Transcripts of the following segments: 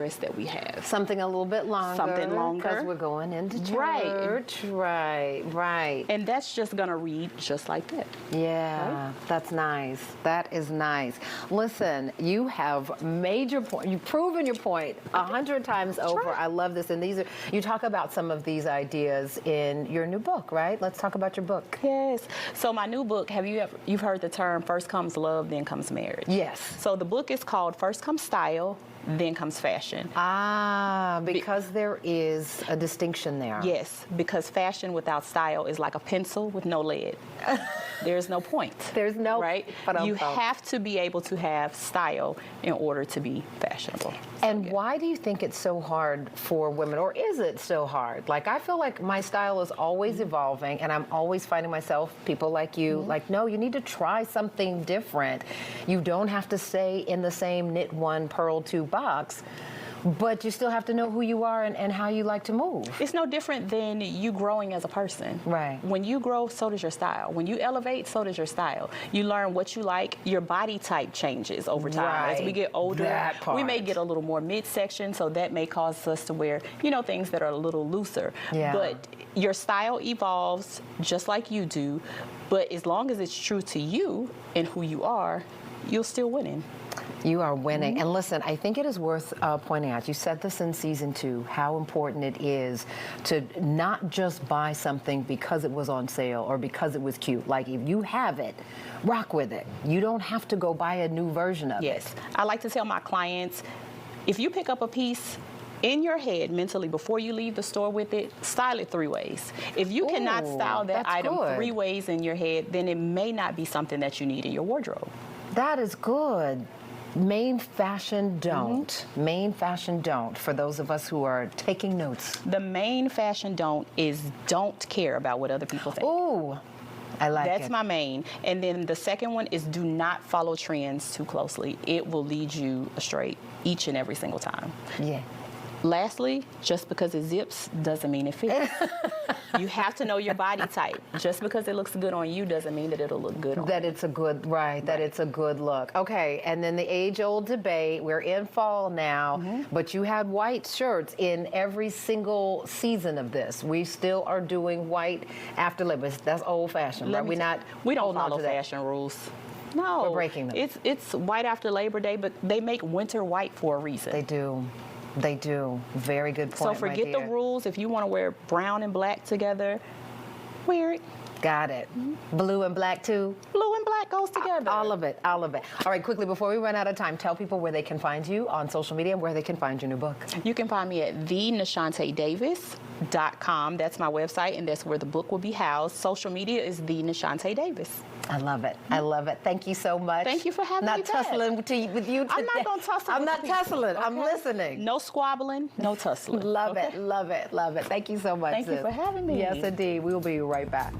that we have. Something a little bit longer. Something longer. Because we're going into church. Right. And that's just going to read just like that. Yeah, right? That's nice. That is nice. Listen, you have made your point. You've proven your point 100 times over. Right. I love this. And you talk about some of these ideas in your new book, right? Let's talk about your book. Yes. So my new book, you've heard the term first comes love, then comes marriage. Yes. So the book is called First Comes Style, Then Comes Fashion. Because there is a distinction there. Yes, because fashion without style is like a pencil with no lead. There's no point. There's no right. You have to be able to have style in order to be fashionable. And why do you think it's so hard for women, or is it so hard? Like, I feel like my style is always evolving, and I'm always finding myself, people like you, like, no, you need to try something different. You don't have to stay in the same knit one, purl two box, but you still have to know who you are and how you like to move. It's no different than you growing as a person. Right. When you grow, so does your style. When you elevate, so does your style. You learn what you like. Your body type changes over time. Right. As we get older, we may get a little more midsection, so that may cause us to wear, things that are a little looser. Yeah. But your style evolves just like you do. But as long as it's true to you and who you are, you're still winning. You are winning. And listen, I think it is worth pointing out, you said this in season 2, how important it is to not just buy something because it was on sale or because it was cute. Like, if you have it, rock with it. You don't have to go buy a new version of it. Yes. I like to tell my clients, if you pick up a piece, in your head, mentally, before you leave the store with it, style it 3 ways. If you cannot style that item 3 ways in your head, then it may not be something that you need in your wardrobe. That is good. Main fashion don't. Main fashion don't, for those of us who are taking notes. The main fashion don't is don't care about what other people think. Ooh, I like it. That's my main. And then the second one is do not follow trends too closely. It will lead you astray each and every single time. Yeah. Lastly, just because it zips doesn't mean it fits. You have to know your body type. Just because it looks good on you doesn't mean that it'll look good on you. That it's a good, that it's a good look. Okay, and then the age-old debate, we're in fall now, but you had white shirts in every single season of this. We still are doing white after Labor. That's old-fashioned, right? We don't follow fashion rules. No. We're breaking them. It's white after Labor Day, but they make winter white for a reason. They do. They do. Very good point, So forget the rules. If you want to wear brown and black together, wear it. Got it. Blue and black too? Blue and black goes together. All of it. All of it. All right, quickly, before we run out of time, tell people where they can find you on social media and where they can find your new book. You can find me at thenashantaedavis.com. That's my website, and that's where the book will be housed. Social media is The Nashante Davis. I love it. I love it. Thank you so much. Thank you for having me back. Not tussling with you today. I'm not going to tussle. I'm not tussling. Okay. I'm listening. No squabbling, no tussling. Love it. Love it. Love it. Thank you so much. Thank you for having me. Yes, indeed. We will be right back.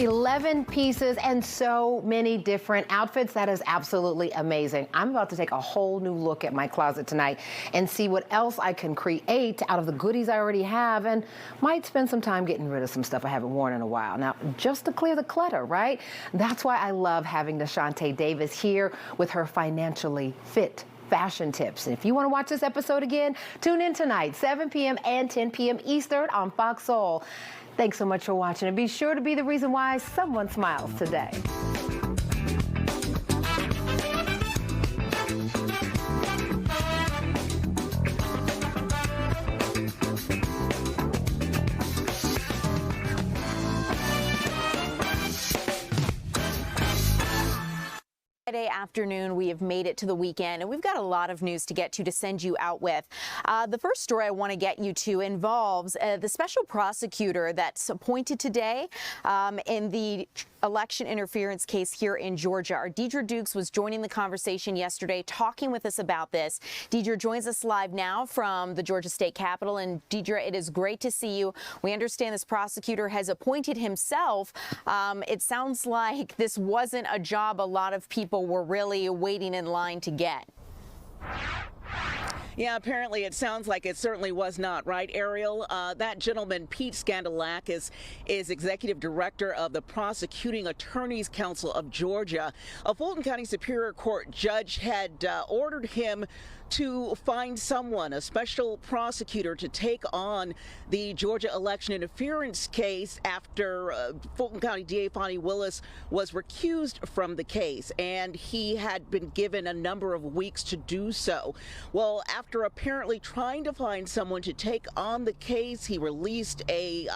11 pieces and so many different outfits. That is absolutely amazing. I'm about to take a whole new look at my closet tonight and see what else I can create out of the goodies I already have, and might spend some time getting rid of some stuff I haven't worn in a while. Now, just to clear the clutter, right? That's why I love having Nashante Davis here with her Financially Fit fashion tips. And if you want to watch this episode again, tune in tonight, 7 p.m. and 10 p.m. Eastern on Fox Soul. Thanks so much for watching, and be sure to be the reason why someone smiles today. Friday afternoon, we have made it to the weekend, and we've got a lot of news to get to send you out with. The first story I want to get you to involves the special prosecutor that's appointed today in the election interference case here in Georgia. Our Deidre Dukes was joining the conversation yesterday, talking with us about this. Deidre joins us live now from the Georgia State Capitol. And Deidre, it is great to see you. We understand this prosecutor has appointed himself. It sounds like this wasn't a job a lot of people were really waiting in line to get. Yeah, apparently it sounds like it certainly was not, right, Ariel? That gentleman, Pete Skandalakis, is executive director of the Prosecuting Attorneys Council of Georgia. A Fulton County Superior Court judge had ordered him to find someone, a special prosecutor, to take on the Georgia election interference case after Fulton County DA Fonnie Willis was recused from the case, and he had been given a number of weeks to do so. Well, after apparently trying to find someone to take on the case, he released a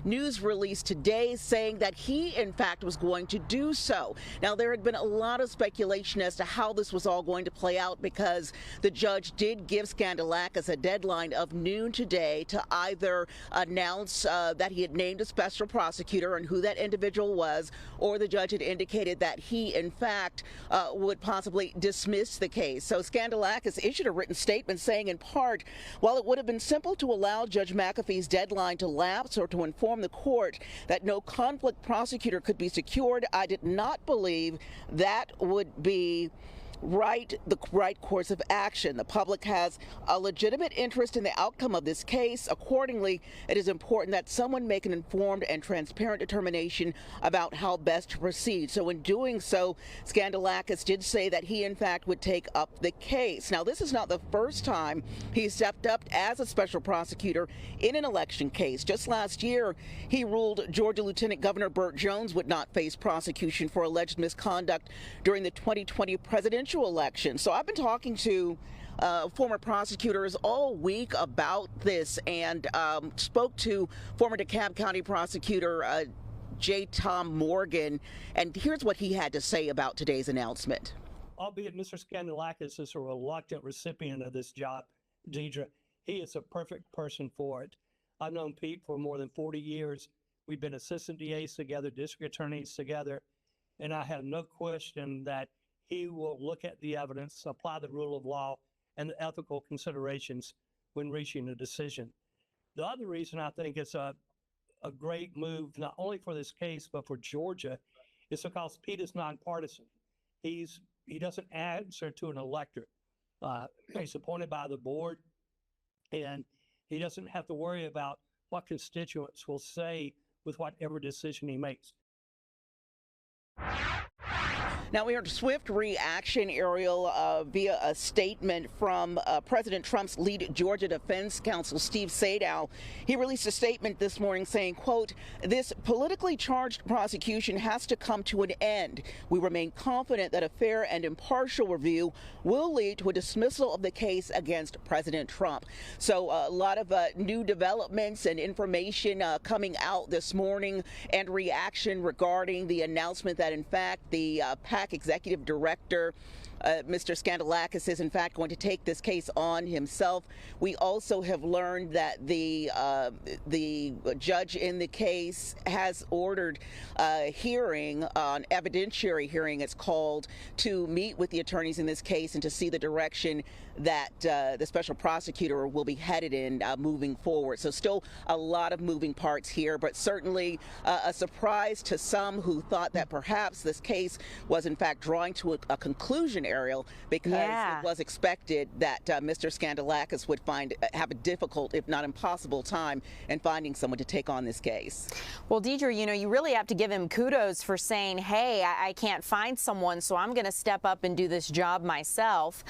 news release today saying that he, in fact, was going to do so. Now, there had been a lot of speculation as to how this was all going to play out, because the judge did give Skandalakis a deadline of noon today to either announce that he had named a special prosecutor and who that individual was, or the judge had indicated that he, in fact, would possibly dismiss the case. So Skandalakis issued a written statement saying, in part, while it would have been simple to allow Judge McAfee's deadline to lapse or to inform the court that no conflict prosecutor could be secured, I did not believe that would be the right course of action. The public has a legitimate interest in the outcome of this case. Accordingly, it is important that someone make an informed and transparent determination about how best to proceed. So in doing so, Skandalakis did say that he, in fact, would take up the case. Now, this is not the first time he stepped up as a special prosecutor in an election case. Just last year, he ruled Georgia Lieutenant Governor Burt Jones would not face prosecution for alleged misconduct during the 2020 presidential election. So I've been talking to former prosecutors all week about this, and spoke to former DeKalb County prosecutor J. Tom Morgan, and here's what he had to say about today's announcement. Albeit Mr. Skandalakis is a reluctant recipient of this job, Deidre, he is a perfect person for it. I've known Pete for more than 40 years. We've been assistant DAs together, district attorneys together, and I have no question that he will look at the evidence, apply the rule of law, and the ethical considerations when reaching a decision. The other reason I think it's a great move, not only for this case, but for Georgia, is because Pete is nonpartisan. He doesn't answer to an electorate. He's appointed by the board, and he doesn't have to worry about what constituents will say with whatever decision he makes. Now, we heard swift reaction, Ariel, via a statement from President Trump's lead Georgia Defense Counsel, Steve Sadow. He released a statement this morning saying, quote, "This politically charged prosecution has to come to an end. We remain confident that a fair and impartial review will lead to a dismissal of the case against President Trump." So a lot of new developments and information coming out this morning, and reaction regarding the announcement that, in fact, the PAC executive director Mr. Skandalakis is in fact going to take this case on himself. We also have learned that the judge in the case has ordered a hearing, an evidentiary hearing it's called, to meet with the attorneys in this case and to see the direction that the special prosecutor will be headed in moving forward. So still a lot of moving parts here, but certainly a surprise to some who thought that perhaps this case was in fact drawing to a conclusion, Ariel, because it was expected that Mr. Skandalakis would have a difficult, if not impossible, time in finding someone to take on this case. Well, Deidre, you know, you really have to give him kudos for saying, hey, I can't find someone, so I'm going to step up and do this job myself.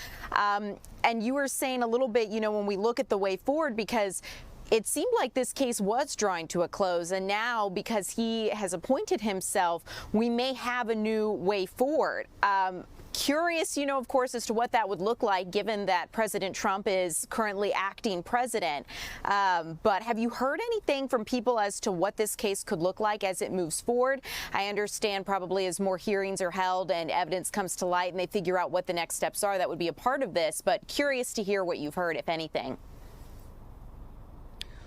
And you were saying a little bit, you know, when we look at the way forward, because it seemed like this case was drawing to a close, and now because he has appointed himself, we may have a new way forward. Curious, you know, of course, as to what that would look like, given that President Trump is currently acting president. But have you heard anything from people as to what this case could look like as it moves forward? I understand probably as more hearings are held and evidence comes to light and they figure out what the next steps are, that would be a part of this. But curious to hear what you've heard, if anything.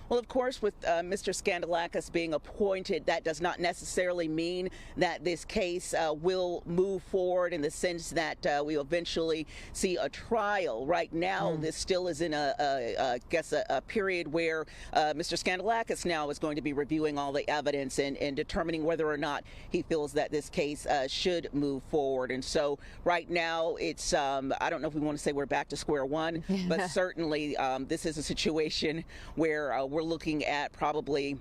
Well, of course, with Mr. Skandalakis being appointed, that does not necessarily mean that this case will move forward in the sense that we eventually see a trial. Right now, this still is in a period where Mr. Skandalakis now is going to be reviewing all the evidence and determining whether or not he feels that this case should move forward. And so right now, it's, I don't know if we want to say we're back to square one, but certainly this is a situation where we're looking at probably,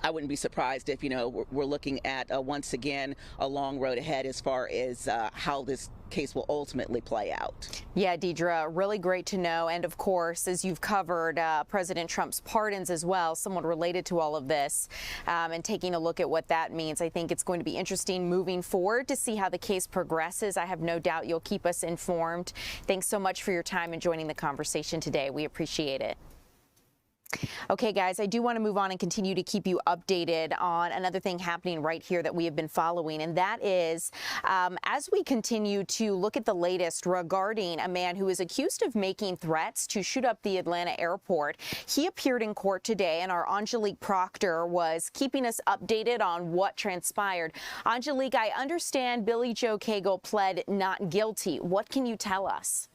I wouldn't be surprised if, you know, we're looking at once again a long road ahead as far as how this case will ultimately play out. Yeah, Deidre, really great to know. And of course, as you've covered, President Trump's pardons as well, somewhat related to all of this, and taking a look at what that means. I think it's going to be interesting moving forward to see how the case progresses. I have no doubt you'll keep us informed. Thanks so much for your time and joining the conversation today. We appreciate it. Okay, guys, I do want to move on and continue to keep you updated on another thing happening right here that we have been following, and that is as we continue to look at the latest regarding a man who is accused of making threats to shoot up the Atlanta airport. He appeared in court today, and our Angelique Proctor was keeping us updated on what transpired. Angelique, I understand Billy Joe Cagle pled not guilty. What can you tell us?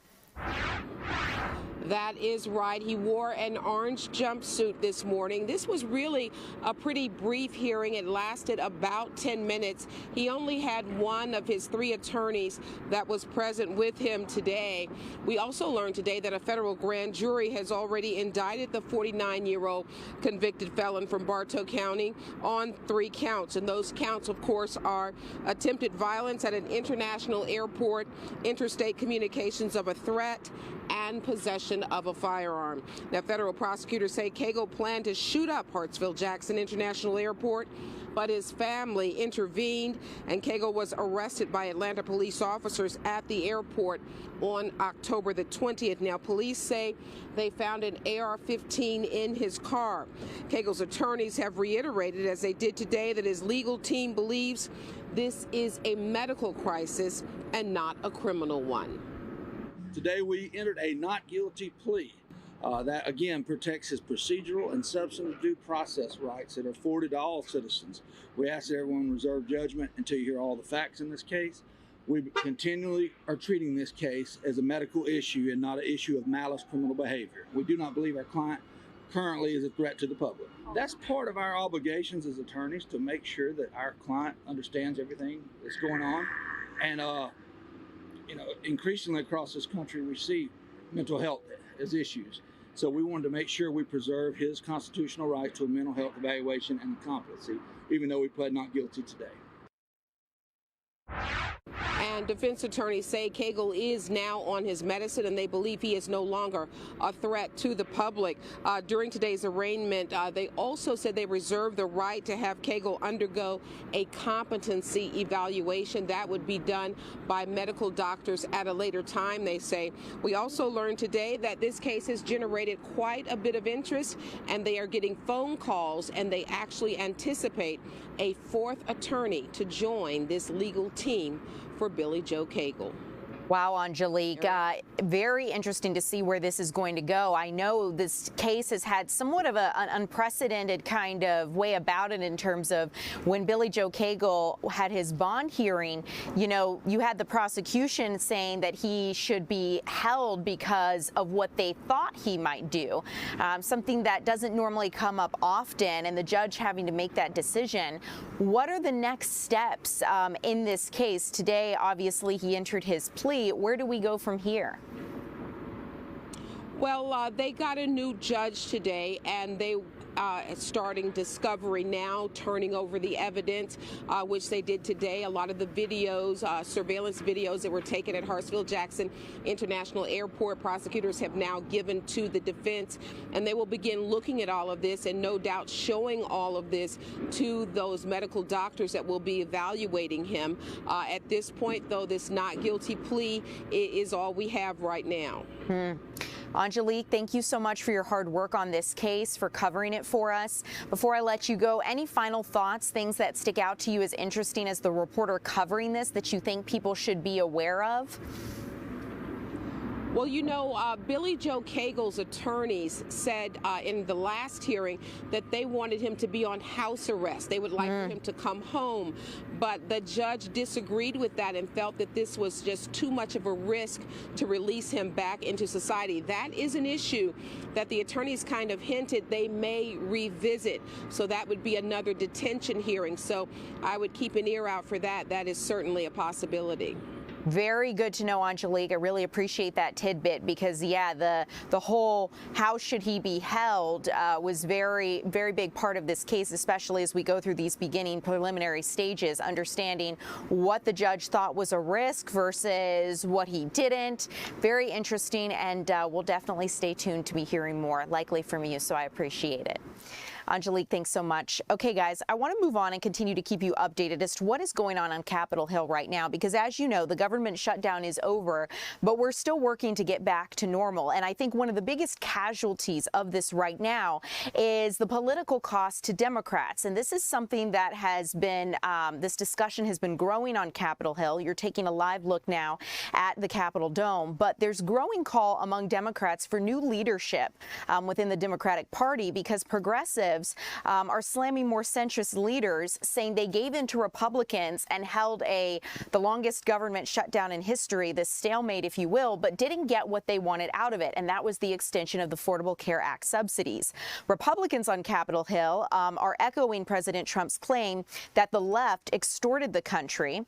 That is right. He wore an orange jumpsuit this morning. This was really a pretty brief hearing. It lasted about 10 minutes. He only had one of his 3 attorneys that was present with him today. We also learned today that a federal grand jury has already indicted the 49-year-old convicted felon from Bartow County on 3 counts. And those counts, of course, are attempted violence at an international airport, interstate communications of a threat, and possession of a firearm. Now, federal prosecutors say Cagle planned to shoot up Hartsfield-Jackson International Airport, but his family intervened, and Cagle was arrested by Atlanta police officers at the airport on October the 20th. Now, police say they found an AR-15 in his car. Cagle's attorneys have reiterated, as they did today, that his legal team believes this is a medical crisis and not a criminal one. Today we entered a not guilty plea that again protects his procedural and substantive due process rights that are afforded to all citizens. We ask that everyone reserve judgment until you hear all the facts in this case. We continually are treating this case as a medical issue and not an issue of malice criminal behavior. We do not believe our client currently is a threat to the public. That's part of our obligations as attorneys, to make sure that our client understands everything that's going on. And you know, increasingly across this country, we see mental health as issues. So we wanted to make sure we preserve his constitutional right to a mental health evaluation and competency, even though we pled not guilty today. And defense attorneys say Cagle is now on his medicine, and they believe he is no longer a threat to the public. During today's arraignment, they also said they reserve the right to have Cagle undergo a competency evaluation. That would be done by medical doctors at a later time, they say. We also learned today that this case has generated quite a bit of interest, and they are getting phone calls, and they actually anticipate a 4th attorney to join this legal team for Billy Joe Cagle. Wow, Angelique, very interesting to see where this is going to go. I know this case has had somewhat of an unprecedented kind of way about it in terms of when Billy Joe Cagle had his bond hearing, you know, you had the prosecution saying that he should be held because of what they thought he might do, something that doesn't normally come up often, and the judge having to make that decision. What are the next steps in this case? Today, obviously, he entered his plea. Where do we go from here? Well, they got a new judge today, and they starting discovery now, turning over the evidence, which they did today. A lot of the videos, surveillance videos that were taken at Hartsfield-Jackson International Airport, prosecutors have now given to the defense, and they will begin looking at all of this and no doubt showing all of this to those medical doctors that will be evaluating him. At this point, though, this not guilty plea is all we have right now. Angelique, thank you so much for your hard work on this case, for covering it for us. Before I let you go, any final thoughts, things that stick out to you as interesting as the reporter covering this that you think people should be aware of? Well, you know, Billy Joe Cagle's attorneys said in the last hearing that they wanted him to be on house arrest. They would like for him to come home. But the judge disagreed with that and felt that this was just too much of a risk to release him back into society. That is an issue that the attorneys kind of hinted they may revisit. So that would be another detention hearing. So I would keep an ear out for that. That is certainly a possibility. Very good to know, Angelique. I really appreciate that tidbit because, yeah, the whole how should he be held was very big part of this case, especially as we go through these beginning preliminary stages, understanding what the judge thought was a risk versus what he didn't. Very interesting, and we'll definitely stay tuned to be hearing more, likely from you, so I appreciate it. Angelique, thanks so much. Okay, guys, I want to move on and continue to keep you updated as to what is going on Capitol Hill right now, because as you know, the government shutdown is over, but we're still working to get back to normal. And I think one of the biggest casualties of this right now is the political cost to Democrats. And this is something that has been, this discussion has been growing on Capitol Hill. You're taking a live look now at the Capitol Dome, but there's growing call among Democrats for new leadership within the Democratic Party, because progressives are slamming more centrist leaders, saying they gave in to Republicans and held the longest government shutdown in history, this stalemate, if you will, but didn't get what they wanted out of it, and that was the extension of the Affordable Care Act subsidies. Republicans on Capitol Hill are echoing President Trump's claim that the left extorted the country.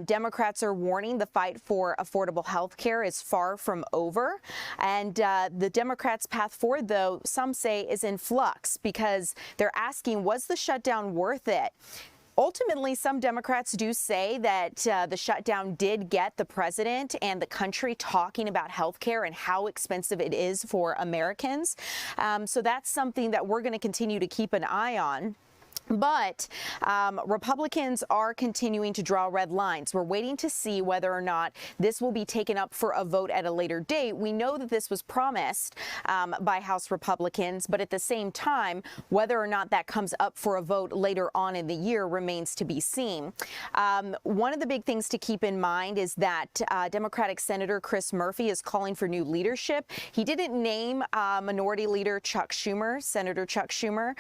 Democrats are warning the fight for affordable health care is far from over, and the Democrats' path forward, though, some say is in flux, because they're asking, was the shutdown worth it? Ultimately, some Democrats do say that the shutdown did get the president and the country talking about health care and how expensive it is for Americans. So that's something that we're going to continue to keep an eye on. But Republicans are continuing to draw red lines. We're waiting to see whether or not this will be taken up for a vote at a later date. We know that this was promised by House Republicans, but at the same time, whether or not that comes up for a vote later on in the year remains to be seen. One of the big things to keep in mind is that Democratic Senator Chris Murphy is calling for new leadership. He didn't name Minority Leader Chuck Schumer, Senator Chuck Schumer,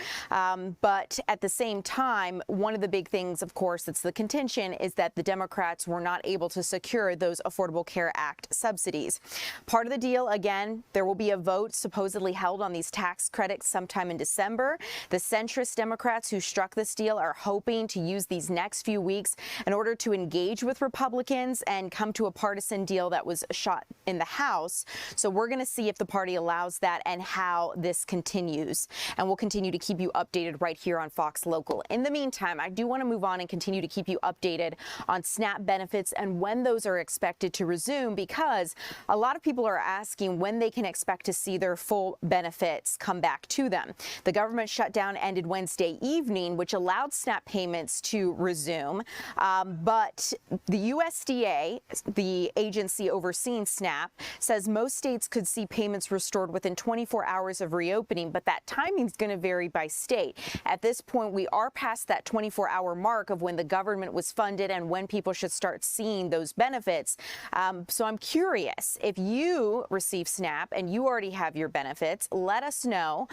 but at the same time, one of the big things, of course, that's the contention is that the Democrats were not able to secure those Affordable Care Act subsidies. Part of the deal, again, there will be a vote supposedly held on these tax credits sometime in December. The centrist Democrats who struck this deal are hoping to use these next few weeks in order to engage with Republicans and come to a partisan deal that was shot in the House. So we're going to see if the party allows that and how this continues. And we'll continue to keep you updated right here on Fox Local. In the meantime, I do want to move on and continue to keep you updated on SNAP benefits and when those are expected to resume, because a lot of people are asking when they can expect to see their full benefits come back to them. The government shutdown ended Wednesday evening, which allowed SNAP payments to resume, but the USDA, the agency overseeing SNAP, says most states could see payments restored within 24 hours of reopening, but that timing is going to vary by state. At this point, we are past that 24-hour mark of when the government was funded and when people should start seeing those benefits. So I'm curious, if you receive SNAP and you already have your benefits, let us know.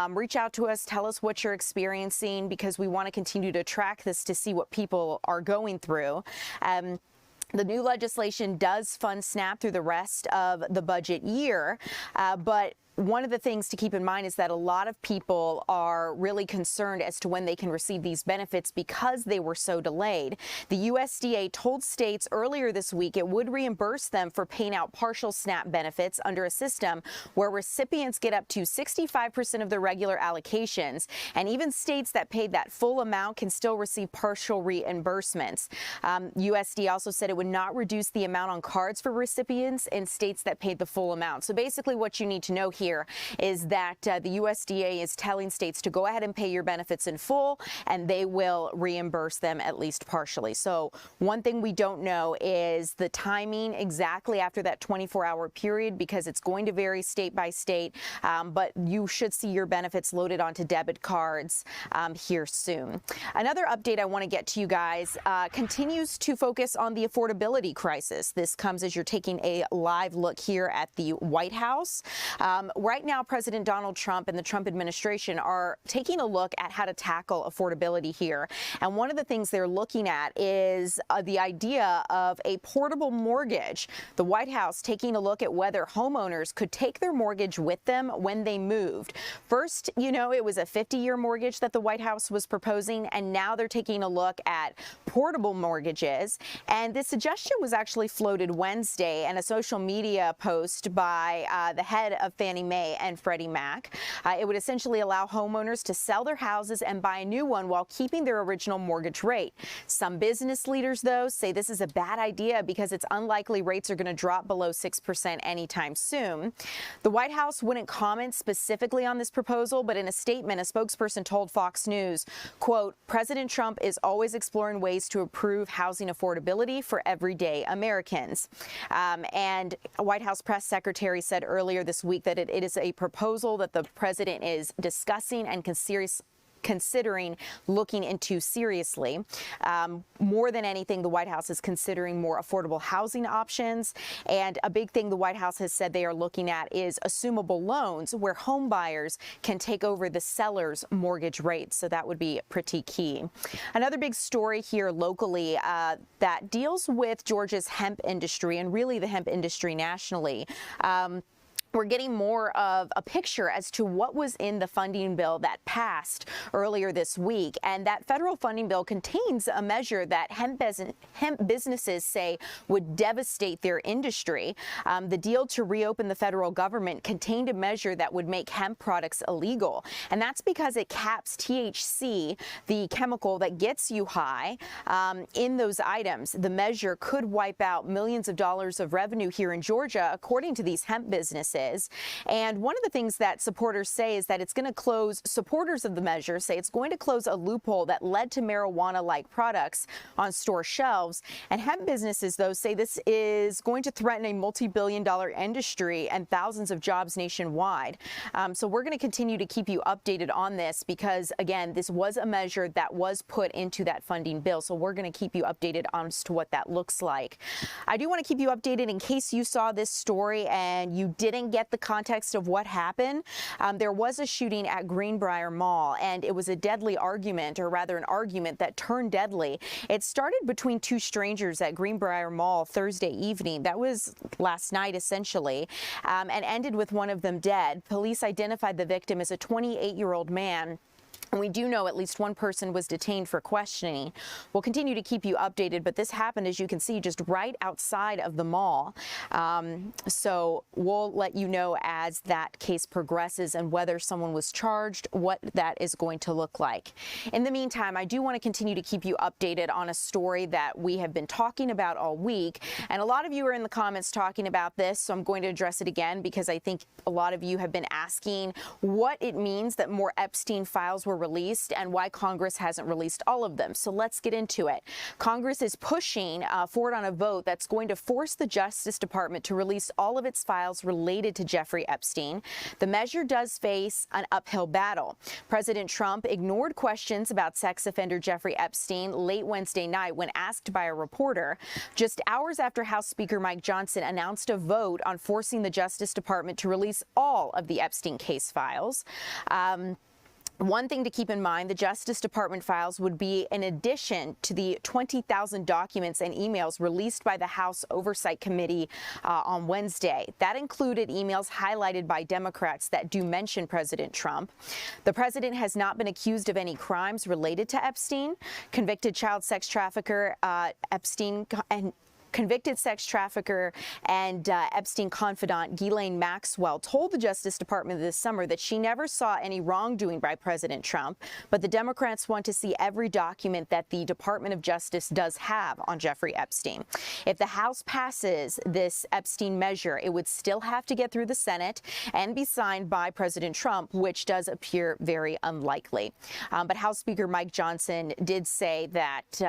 Reach out to us, tell us what you're experiencing, because we want to continue to track this to see what people are going through. The new legislation does fund SNAP through the rest of the budget year, but one of the things to keep in mind is that a lot of people are really concerned as to when they can receive these benefits because they were so delayed. The USDA told states earlier this week it would reimburse them for paying out partial SNAP benefits under a system where recipients get up to 65% of their regular allocations, and even states that paid that full amount can still receive partial reimbursements. USDA also said it would not reduce the amount on cards for recipients in states that paid the full amount. So basically what you need to know here is that the USDA is telling states to go ahead and pay your benefits in full, and they will reimburse them at least partially. So one thing we don't know is the timing exactly after that 24-hour period, because it's going to vary state by state, but you should see your benefits loaded onto debit cards here soon. Another update I want to get to you guys continues to focus on the affordability crisis. This comes as you're taking a live look here at the White House. Right now, President Donald Trump and the Trump administration are taking a look at how to tackle affordability here. And one of the things they're looking at is the idea of a portable mortgage. The White House taking a look at whether homeowners could take their mortgage with them when they moved. First, you know, it was a 50-year mortgage that the White House was proposing, and now they're taking a look at portable mortgages. And this suggestion was actually floated Wednesday in a social media post by the head of Fannie Mae and Freddie Mac. It would essentially allow homeowners to sell their houses and buy a new one while keeping their original mortgage rate. Some business leaders, though, say this is a bad idea because it's unlikely rates are going to drop below 6% anytime soon. The White House wouldn't comment specifically on this proposal, but in a statement, a spokesperson told Fox News, quote, "President Trump is always exploring ways to improve housing affordability for everyday Americans." And White House press secretary said earlier this week that it is a proposal that the president is discussing and considering looking into seriously. More than anything, the White House is considering more affordable housing options. And a big thing the White House has said they are looking at is assumable loans where home buyers can take over the seller's mortgage rates. So that would be pretty key. Another big story here locally that deals with Georgia's hemp industry and really the hemp industry nationally. We're getting more of a picture as to what was in the funding bill that passed earlier this week. And that federal funding bill contains a measure that hemp businesses say would devastate their industry. The deal to reopen the federal government contained a measure that would make hemp products illegal. And that's because it caps THC, the chemical that gets you high, in those items. The measure could wipe out millions of dollars of revenue here in Georgia, according to these hemp businesses. And one of the things that supporters say is that it's going to close, supporters of the measure say it's going to close a loophole that led to marijuana-like products on store shelves. And hemp businesses, though, say this is going to threaten a multi-billion-dollar industry and thousands of jobs nationwide. So we're going to continue to keep you updated on this because, again, this was a measure that was put into that funding bill. So we're going to keep you updated on as to what that looks like. I do want to keep you updated in case you saw this story and you didn't get the context of what happened. There was a shooting at Greenbrier Mall, and it was a deadly argument, or rather an argument that turned deadly. It started between two strangers at Greenbrier Mall Thursday evening. That was last night, essentially, and ended with one of them dead. Police identified the victim as a 28-year-old man. And we do know at least one person was detained for questioning. We'll continue to keep you updated, but this happened, as you can see, just right outside of the mall. So we'll let you know as that case progresses and whether someone was charged, what that is going to look like. In the meantime, I do want to continue to keep you updated on a story that we have been talking about all week. And a lot of you are in the comments talking about this, so I'm going to address it again because I think a lot of you have been asking what it means that more Epstein files were released and why Congress hasn't released all of them. So let's get into it. Congress is pushing forward on a vote that's going to force the Justice Department to release all of its files related to Jeffrey Epstein. The measure does face an uphill battle. President Trump ignored questions about sex offender Jeffrey Epstein late Wednesday night when asked by a reporter, just hours after House Speaker Mike Johnson announced a vote on forcing the Justice Department to release all of the Epstein case files. One thing to keep in mind, the Justice Department files would be in addition to the 20,000 documents and emails released by the House Oversight Committee on Wednesday. That included emails highlighted by Democrats that do mention President Trump. The president has not been accused of any crimes related to Epstein. Convicted child sex trafficker Convicted sex trafficker and Epstein confidant Ghislaine Maxwell told the Justice Department this summer that she never saw any wrongdoing by President Trump, but the Democrats want to see every document that the Department of Justice does have on Jeffrey Epstein. If the House passes this Epstein measure, it would still have to get through the Senate and be signed by President Trump, which does appear very unlikely. But House Speaker Mike Johnson did say that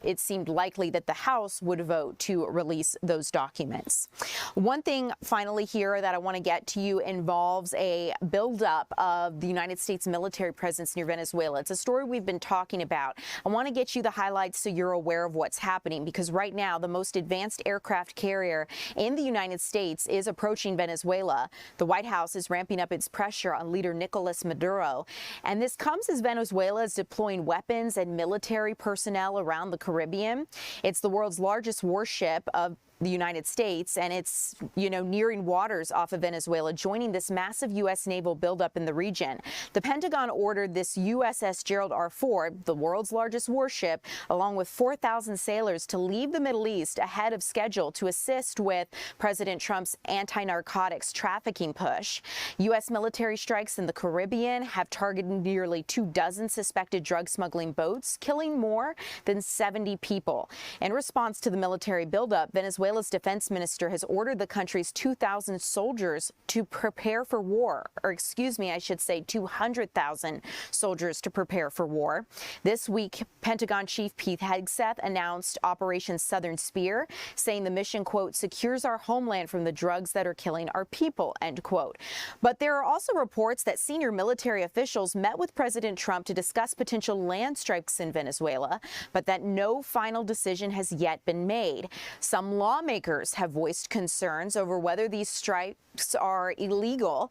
it seemed likely that the House would vote to release those documents. One thing finally here that I want to get to you involves a buildup of the United States military presence near Venezuela. It's a story we've been talking about. I want to get you the highlights so you're aware of what's happening, because right now the most advanced aircraft carrier in the United States is approaching Venezuela. The White House is ramping up its pressure on leader Nicolas Maduro, and this comes as Venezuela is deploying weapons and military personnel around the Caribbean. It's the world's largest warship of the United States, and it's, nearing waters off of Venezuela, joining this massive U.S. naval buildup in the region. The Pentagon ordered this USS Gerald R. Ford, the world's largest warship, along with 4,000 sailors to leave the Middle East ahead of schedule to assist with President Trump's anti-narcotics trafficking push. U.S. military strikes in the Caribbean have targeted nearly 24 suspected drug smuggling boats, killing more than 70 people. In response to the military buildup, Venezuela's defense minister has ordered the country's 2,000 soldiers to prepare for war, or I should say 200,000 soldiers to prepare for war. This week, Pentagon Chief Pete Hegseth announced Operation Southern Spear, saying the mission, quote, secures our homeland from the drugs that are killing our people, end quote. But there are also reports that senior military officials met with President Trump to discuss potential land strikes in Venezuela, but that no final decision has yet been made. Some lawmakers have voiced concerns over whether these strikes are illegal.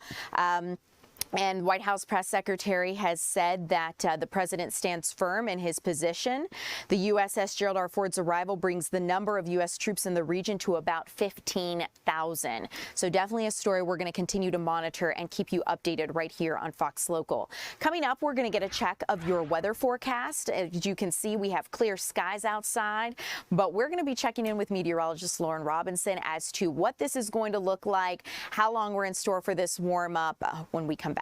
And White House press secretary has said that the president stands firm in his position. The USS Gerald R. Ford's arrival brings the number of U.S. troops in the region to about 15,000. So definitely a story we're going to continue to monitor and keep you updated right here on Fox Local. Coming up, we're going to get a check of your weather forecast. As you can see, we have clear skies outside, but we're going to be checking in with meteorologist Lauren Robinson as to what this is going to look like, how long we're in store for this warm up when we come back.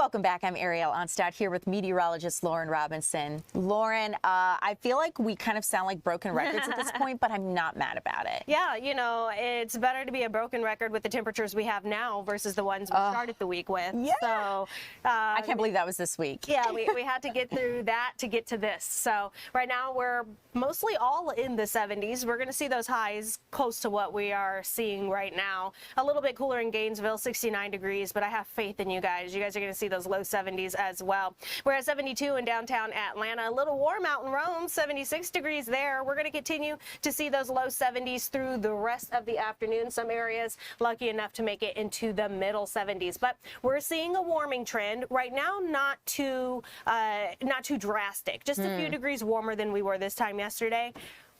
Welcome back. I'm Ariel Onstad here with meteorologist Lauren Robinson. Lauren, I feel like we kind of sound like broken records at this point, but I'm not mad about it. Yeah, you know, it's better to be a broken record with the temperatures we have now versus the ones we started the week with. Yeah. So I can't believe that was this week. Yeah, we had to get through that to get to this. So right now we're mostly all in the 70s. We're going to see those highs close to what we are seeing right now. A little bit cooler in Gainesville, 69 degrees, but I have faith in you guys. You guys are going to see those low 70s as well. We're at 72 in downtown Atlanta. A little warm out in Rome, 76 degrees there. We're going to continue to see those low 70s through the rest of the afternoon. Some areas lucky enough to make it into the middle 70s, but we're seeing a warming trend right now. Not too drastic. Just a few degrees warmer than we were this time yesterday.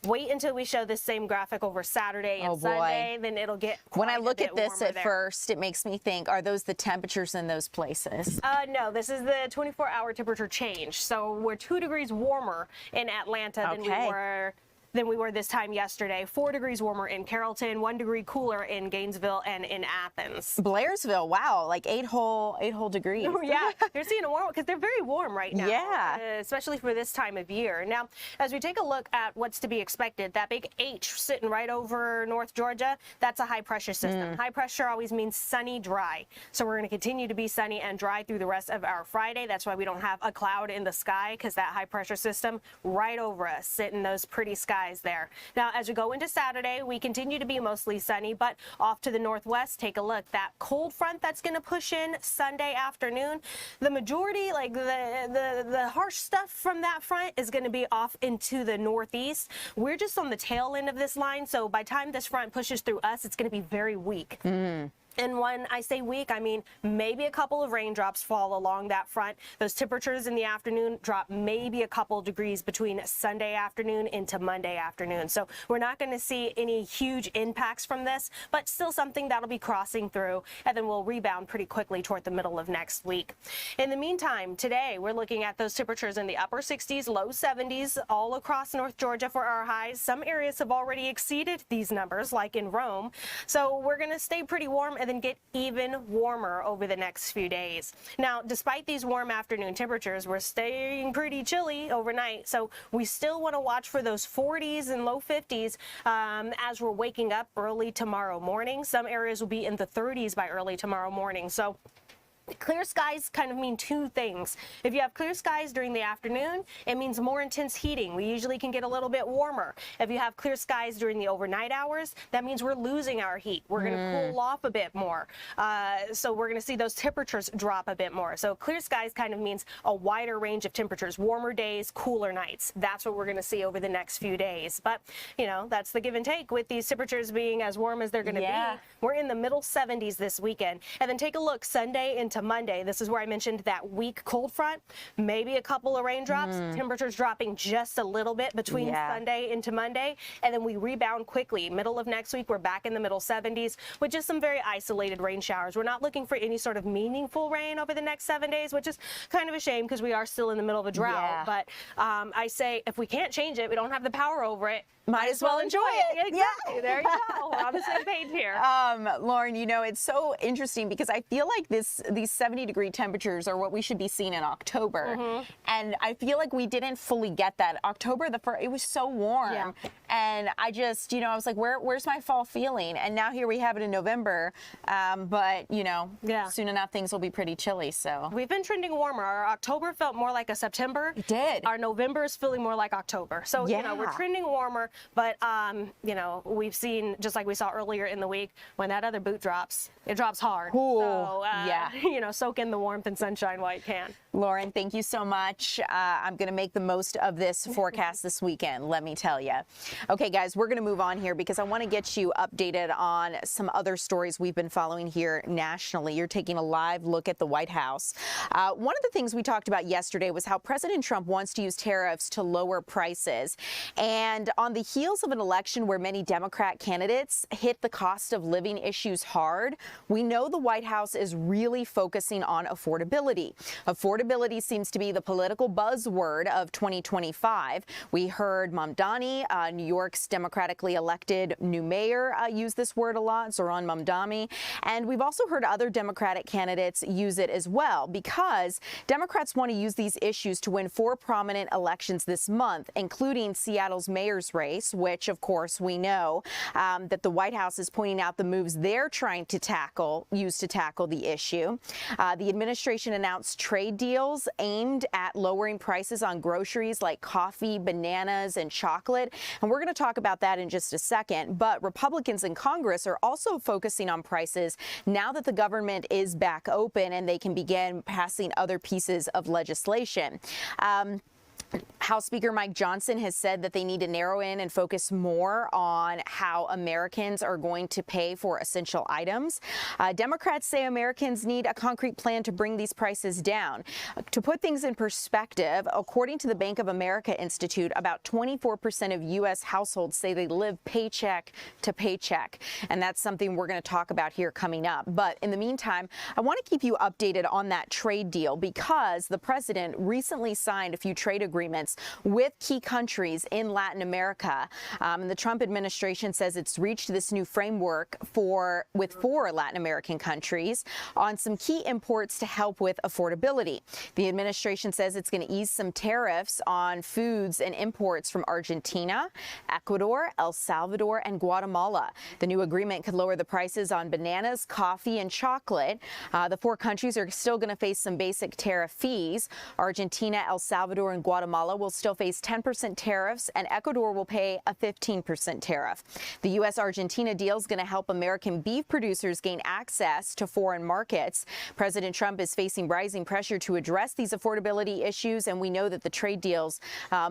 Wait until we show this same graphic over Saturday and Sunday, then it'll get When I look at this at there. first, it makes me think, are those the temperatures in those places? No, this is the 24-hour temperature change. So we're 2 degrees warmer in Atlanta than we were this time yesterday. 4 degrees warmer in Carrollton, 1 degree cooler in Gainesville and in Athens. Blairsville, wow, like 8 whole degrees. Oh, yeah, they're seeing a warm because they're very warm right now. Yeah. Especially for this time of year. Now, as we take a look at what's to be expected, that big H sitting right over North Georgia, that's a high pressure system. High pressure always means sunny, dry. So we're going to continue to be sunny and dry through the rest of our Friday. That's why we don't have a cloud in the sky, because that high pressure system right over us, sitting those pretty skies there. Now, as we go into Saturday, we continue to be mostly sunny, but off to the northwest, take a look. That cold front that's going to push in Sunday afternoon, the majority, like the harsh stuff from that front is going to be off into the northeast. We're just on the tail end of this line, so by the time this front pushes through us, it's going to be very weak. And when I say weak, I mean maybe a couple of raindrops fall along that front. Those temperatures in the afternoon drop maybe a couple degrees between Sunday afternoon into Monday afternoon. So we're not going to see any huge impacts from this, but still something that'll be crossing through, and then we'll rebound pretty quickly toward the middle of next week. In the meantime, today we're looking at those temperatures in the upper 60s, low 70s all across North Georgia for our highs. Some areas have already exceeded these numbers, like in Rome. So we're going to stay pretty warm and then get even warmer over the next few days. Now, despite these warm afternoon temperatures, we're staying pretty chilly overnight, so we still want to watch for those 40s and low 50s as we're waking up early tomorrow morning. Some areas will be in the 30s by early tomorrow morning. So clear skies kind of mean two things. If you have clear skies during the afternoon, it means more intense heating. We usually can get a little bit warmer. If you have clear skies during the overnight hours, that means we're losing our heat. We're going to cool off a bit more. So we're going to see those temperatures drop a bit more. So clear skies kind of means a wider range of temperatures, warmer days, cooler nights. That's what we're going to see over the next few days. But, you know, that's the give and take with these temperatures being as warm as they're going to be. We're in the middle 70s this weekend. And then take a look Sunday into Monday. This is where I mentioned that weak cold front, maybe a couple of raindrops, temperatures dropping just a little bit between Sunday into Monday, and then we rebound quickly. Middle of next week, we're back in the middle 70s with just some very isolated rain showers. We're not looking for any sort of meaningful rain over the next 7 days, which is kind of a shame because we are still in the middle of a drought. But I say if we can't change it, we don't have the power over it, might as well enjoy it. Exactly. There you go. We're on the same page here. Lauren, you know, it's so interesting because I feel like these 70-degree temperatures are what we should be seeing in October. And I feel like we didn't fully get that. October, it was so warm. And I just, you know, I was like, where's my fall feeling? And now here we have it in November. But, you know, soon enough, things will be pretty chilly. So we've been trending warmer. Our October felt more like a September. It did. Our November is feeling more like October. So, you know, we're trending warmer. But, you know, we've seen, just like we saw earlier in the week, when that other boot drops, it drops hard. So, you know, soak in the warmth and sunshine while you can. Lauren, thank you so much. I'm going to make the most of this forecast this weekend, let me tell you. Okay, guys, we're going to move on here because I want to get you updated on some other stories we've been following here nationally. You're taking a live look at the White House. One of the things we talked about yesterday was how President Trump wants to use tariffs to lower prices. And on the heels of an election where many Democrat candidates hit the cost of living issues hard, we know the White House is really focusing on affordability. Affordability affordability seems to be the political buzzword of 2025. We heard Mamdani, New York's democratically elected new mayor, use this word a lot, Zohran Mamdani. And we've also heard other Democratic candidates use it as well, because Democrats want to use these issues to win 4 prominent elections this month, including Seattle's mayor's race, which, of course, we know that the White House is pointing out the moves they're trying to use to tackle the issue. The administration announced trade deals aimed at lowering prices on groceries like coffee, bananas, and chocolate. And we're going to talk about that in just a second. But Republicans in Congress are also focusing on prices now that the government is back open and they can begin passing other pieces of legislation. House Speaker Mike Johnson has said that they need to narrow in and focus more on how Americans are going to pay for essential items. Democrats say Americans need a concrete plan to bring these prices down. To put things in perspective, according to the Bank of America Institute, about 24% of U.S. households say they live paycheck to paycheck. And that's something we're going to talk about here coming up. But in the meantime, I want to keep you updated on that trade deal, because the president recently signed a few trade agreements with key countries in Latin America. And the Trump administration says it's reached this new framework with 4 Latin American countries on some key imports to help with affordability. The administration says it's going to ease some tariffs on foods and imports from Argentina, Ecuador, El Salvador, and Guatemala. The new agreement could lower the prices on bananas, coffee, and chocolate. The 4 countries are still going to face some basic tariff fees. Argentina, El Salvador, and Guatemala will still face 10% tariffs, and Ecuador will pay a 15% tariff. The U.S.-Argentina deal is going to help American beef producers gain access to foreign markets. President Trump is facing rising pressure to address these affordability issues, and we know that the trade deals,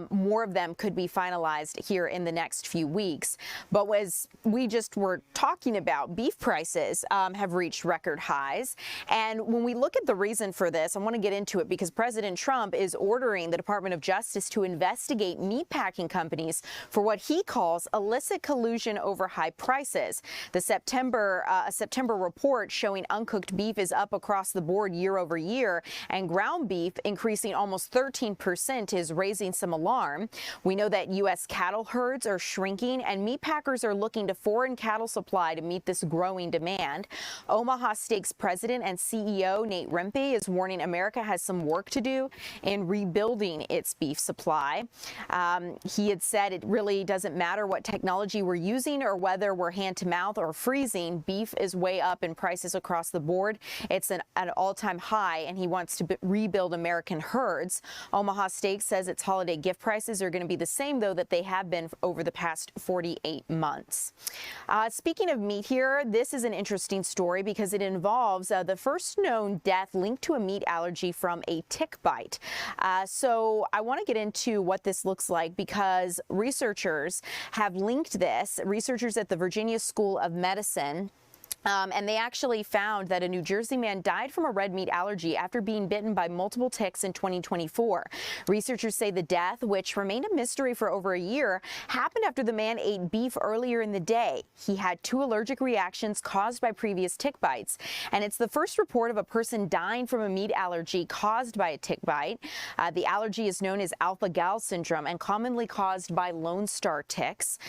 more of them could be finalized here in the next few weeks. But as we just were talking about, beef prices have reached record highs. And when we look at the reason for this, I want to get into it because President Trump is ordering the Department of Justice to investigate meatpacking companies for what he calls illicit collusion over high prices. A September report showing uncooked beef is up across the board year over year, and ground beef increasing almost 13% is raising some alarm. We know that U.S. cattle herds are shrinking, and meatpackers are looking to foreign cattle supply to meet this growing demand. Omaha Steaks president and CEO Nate Rempe is warning America has some work to do in rebuilding its beef supply. He had said it really doesn't matter what technology we're using or whether we're hand to mouth or freezing. Beef is way up in prices across the board. It's at an all-time high, and he wants to rebuild American herds. Omaha Steaks says its holiday gift prices are going to be the same, though, that they have been over the past 48 months. Speaking of meat here, this is an interesting story because it involves the first known death linked to a meat allergy from a tick bite. So I want to get into what this looks like because researchers have linked this. Researchers at the Virginia School of Medicine and they actually found that a New Jersey man died from a red meat allergy after being bitten by multiple ticks in 2024. Researchers say the death, which remained a mystery for over a year, happened after the man ate beef earlier in the day. He had 2 allergic reactions caused by previous tick bites, and it's the first report of a person dying from a meat allergy caused by a tick bite. The allergy is known as alpha-gal syndrome and commonly caused by Lone Star ticks.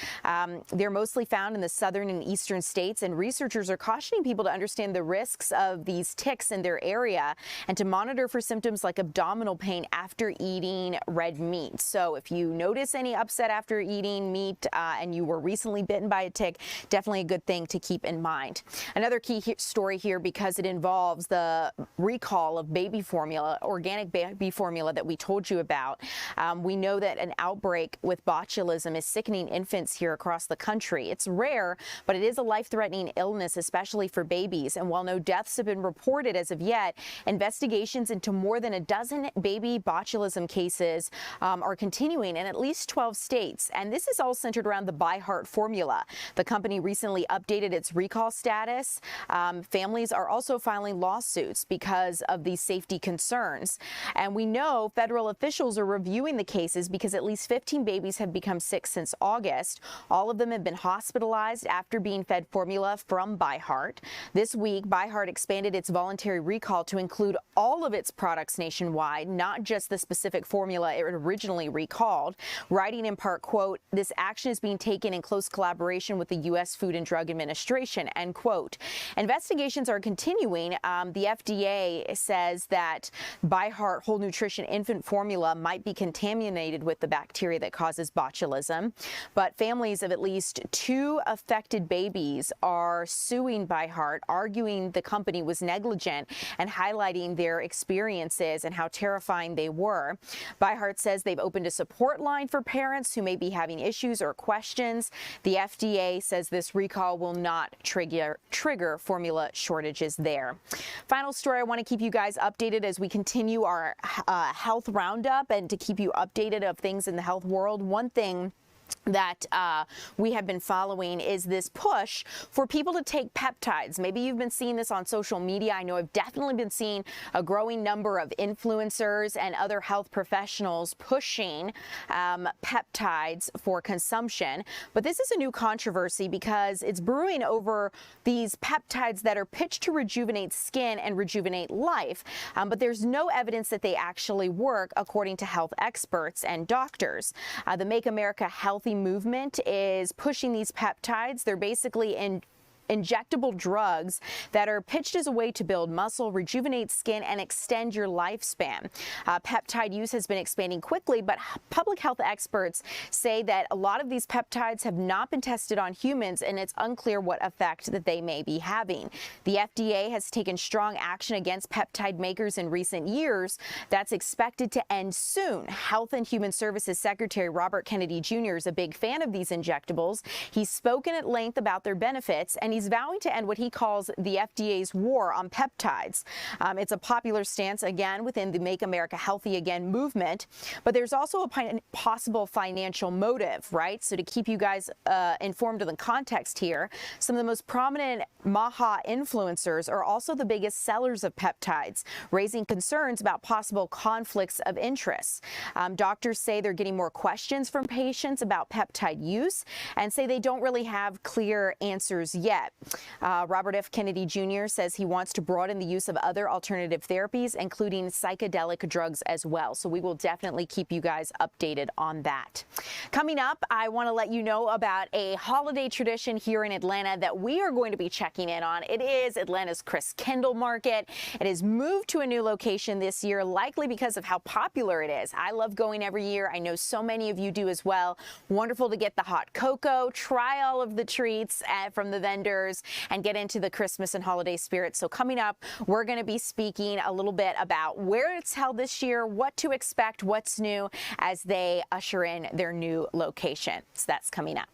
They're mostly found in the southern and eastern states, and researchers are cautioning people to understand the risks of these ticks in their area and to monitor for symptoms like abdominal pain after eating red meat. So if you notice any upset after eating meat and you were recently bitten by a tick, definitely a good thing to keep in mind. Another key story here because it involves the recall of baby formula, organic baby formula that we told you about. We know that an outbreak with botulism is sickening infants here across the country. It's rare, but it is a life-threatening illness, especially for babies. And while no deaths have been reported as of yet, investigations into more than a dozen baby botulism cases are continuing in at least 12 states. And this is all centered around the ByHeart formula. The company recently updated its recall status. Families are also filing lawsuits because of these safety concerns. And we know federal officials are reviewing the cases because at least 15 babies have become sick since August. All of them have been hospitalized after being fed formula from ByHeart. Heart. This week, Heart expanded its voluntary recall to include all of its products nationwide, not just the specific formula it originally recalled, writing in part, quote, "This action is being taken in close collaboration with the U.S. Food and Drug Administration," end quote. Investigations are continuing. The FDA says that Heart Whole Nutrition infant formula might be contaminated with the bacteria that causes botulism, but families of at least 2 affected babies are suing Heart, arguing the company was negligent and highlighting their experiences and how terrifying they were. Heart says they've opened a support line for parents who may be having issues or questions. The FDA says this recall will not trigger formula shortages there. Final story, I want to keep you guys updated as we continue our health roundup and to keep you updated of things in the health world. One thing that we have been following is this push for people to take peptides. Maybe you've been seeing this on social media. I know I've definitely been seeing a growing number of influencers and other health professionals pushing peptides for consumption. But this is a new controversy because it's brewing over these peptides that are pitched to rejuvenate skin and rejuvenate life. But there's no evidence that they actually work, according to health experts and doctors. The Make America Healthy movement is pushing these peptides. They're basically injectable drugs that are pitched as a way to build muscle, rejuvenate skin, and extend your lifespan. Peptide use has been expanding quickly, but public health experts say that a lot of these peptides have not been tested on humans, and it's unclear what effect that they may be having. The FDA has taken strong action against peptide makers in recent years. That's expected to end soon. Health and Human Services Secretary Robert Kennedy Jr. is a big fan of these injectables. He's spoken at length about their benefits, and he's vowing to end what he calls the FDA's war on peptides. It's a popular stance, again, within the Make America Healthy Again movement, but there's also a possible financial motive, right? So to keep you guys informed of the context here, some of the most prominent MAHA influencers are also the biggest sellers of peptides, raising concerns about possible conflicts of interest. Doctors say they're getting more questions from patients about peptide use and say they don't really have clear answers yet. Robert F. Kennedy Jr. says he wants to broaden the use of other alternative therapies, including psychedelic drugs as well. So we will definitely keep you guys updated on that. Coming up, I want to let you know about a holiday tradition here in Atlanta that we are going to be checking in on. It is Atlanta's Chris Kendall Market. It has moved to a new location this year, likely because of how popular it is. I love going every year. I know so many of you do as well. Wonderful to get the hot cocoa, try all of the treats from the vendors, and get into the Christmas and holiday spirit. So coming up, we're going to be speaking a little bit about where it's held this year, what to expect, what's new as they usher in their new location. So that's coming up.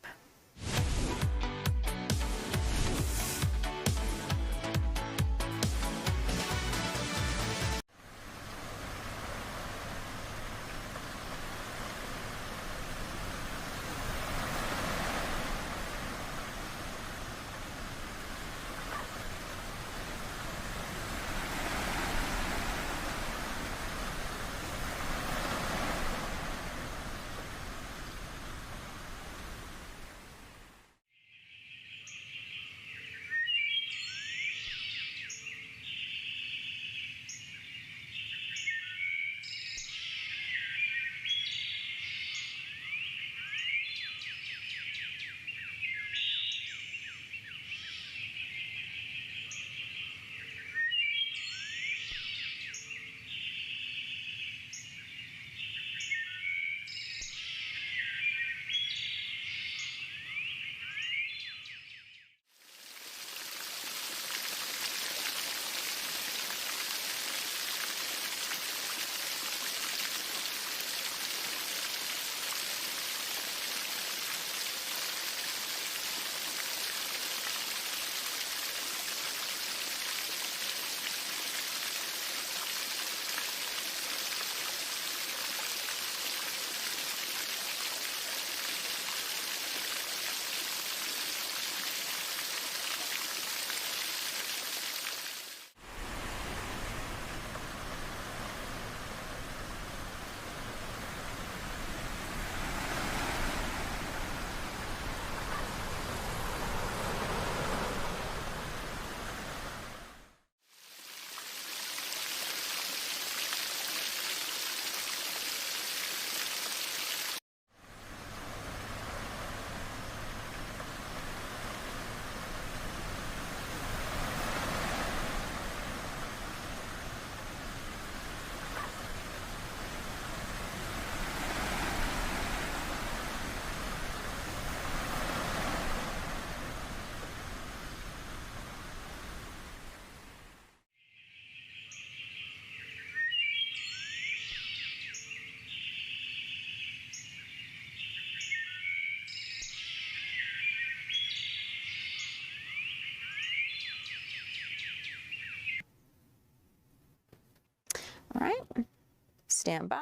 stand by.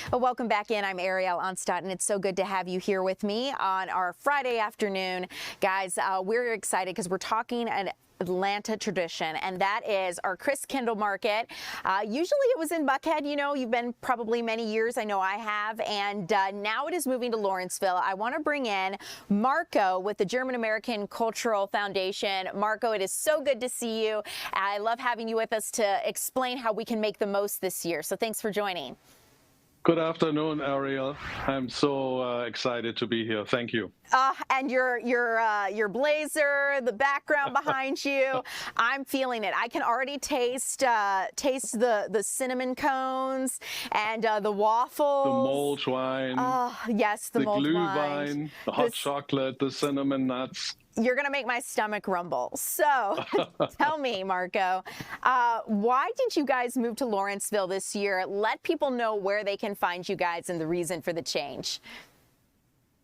Well, welcome back in. I'm Ariel Onstadt, and it's so good to have you here with me on our Friday afternoon. Guys, we're excited because we're talking an Atlanta tradition, and that is our Christkindl Market. Usually it was in Buckhead. You know, you've been probably many years. I know I have. And now it is moving to Lawrenceville. I want to bring in Marco with the German American Cultural Foundation. Marco, it is so good to see you. I love having you with us to explain how we can make the most this year. So thanks for joining. Good afternoon, Ariel. I'm so excited to be here. Thank you. And your blazer, the background behind you, I'm feeling it. I can already taste the cinnamon cones and the waffles. The mulled wine. Oh, yes, the mulled wine. The hot chocolate, the cinnamon nuts. You're going to make my stomach rumble. So tell me, Marco, why did you guys move to Lawrenceville this year? Let people know where they can find you guys and the reason for the change.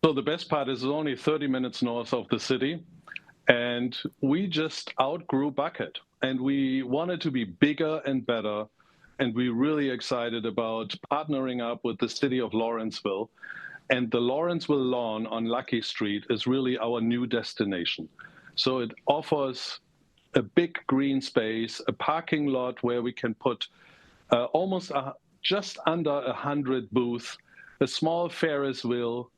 So the best part is it's only 30 minutes north of the city, and we just outgrew Buckhead, and we wanted to be bigger and better, and we're really excited about partnering up with the city of Lawrenceville. And the Lawrenceville lawn on Lucky Street is really our new destination. So it offers a big green space, a parking lot where we can put just under 100 booths, a small Ferris wheel,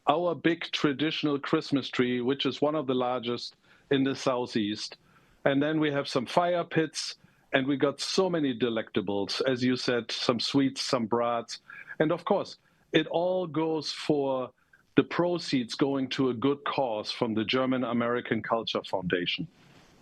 our big traditional Christmas tree, which is one of the largest in the Southeast. And then we have some fire pits, and we got so many delectables, as you said, some sweets, some brats, and of course, it all goes for the proceeds going to a good cause from the German American Culture Foundation.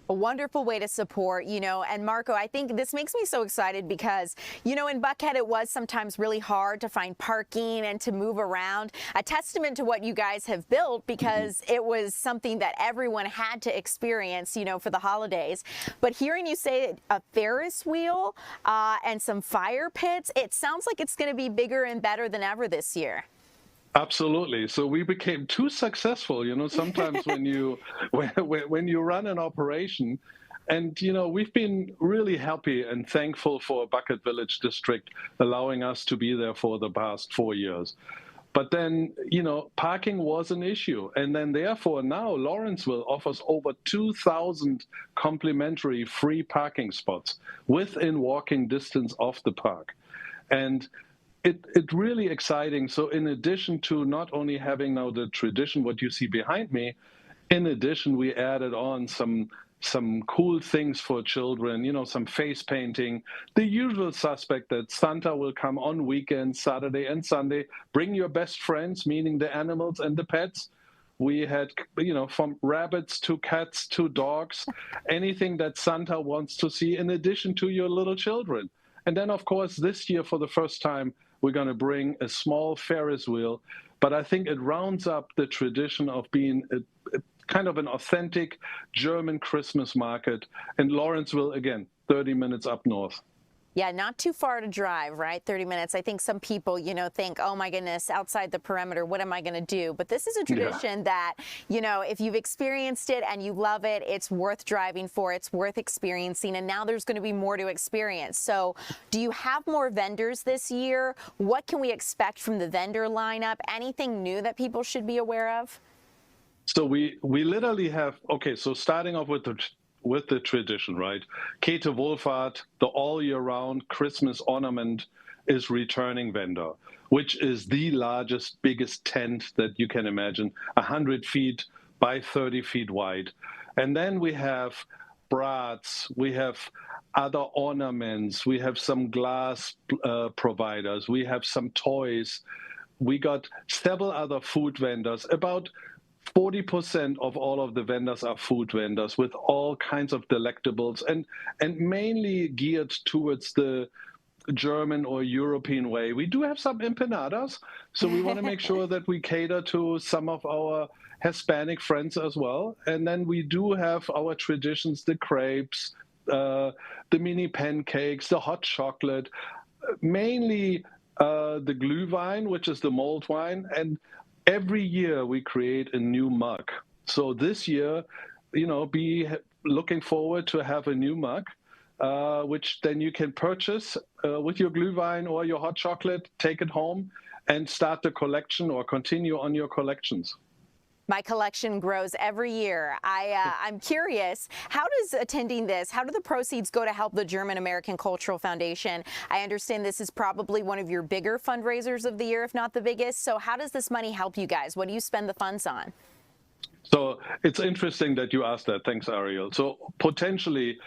A wonderful way to support, and Marco, I think this makes me so excited because, in Buckhead, it was sometimes really hard to find parking and to move around. A testament to what you guys have built because it was something that everyone had to experience, for the holidays. But hearing you say a Ferris wheel and some fire pits, it sounds like it's going to be bigger and better than ever this year. Absolutely. So we became too successful. Sometimes when you run an operation, and we've been really happy and thankful for Buckhead Village District allowing us to be there for the past 4 years. But then, parking was an issue. And then therefore now Lawrenceville offers over 2,000 complimentary free parking spots within walking distance of the park. And it's really exciting. So in addition to not only having now the tradition, what you see behind me, in addition, we added on some cool things for children, some face painting, the usual suspect that Santa will come on weekends, Saturday and Sunday, bring your best friends, meaning the animals and the pets. We had, from rabbits to cats to dogs, anything that Santa wants to see in addition to your little children. And then, of course, this year, for the first time, we're going to bring a small Ferris wheel, but I think it rounds up the tradition of being a kind of an authentic German Christmas market. And Lawrenceville, again, 30 minutes up north. Yeah, not too far to drive, right? 30 minutes. I think some people, think, oh my goodness, outside the perimeter, what am I going to do? But this is a tradition that, if you've experienced it and you love it, it's worth driving for, it's worth experiencing. And now there's going to be more to experience. So do you have more vendors this year? What can we expect from the vendor lineup? Anything new that people should be aware of? So we literally have, so starting off with the tradition, right? Käthe Wohlfahrt, the all-year-round Christmas ornament, is returning vendor, which is the largest, biggest tent that you can imagine, 100 feet by 30 feet wide. And then we have brats, we have other ornaments, we have some glass providers, we have some toys. We got several other food vendors. About 40% of all of the vendors are food vendors with all kinds of delectables and mainly geared towards the German or European way. We do have some empanadas, so we want to make sure that we cater to some of our Hispanic friends as well. And then we do have our traditions, the crepes, the mini pancakes, the hot chocolate, mainly the Glühwein, which is the mulled wine. And every year we create a new mug So this year, be looking forward to have a new mug, which then you can purchase with your Glühwein or your hot chocolate, take it home, and start the collection or continue on your collections. My collection grows every year. I'm curious, how does attending this, how do the proceeds go to help the German American Cultural Foundation? I understand this is probably one of your bigger fundraisers of the year, if not the biggest. So how does this money help you guys? What do you spend the funds on? So it's interesting that you asked that. Thanks, Ariel. So potentially,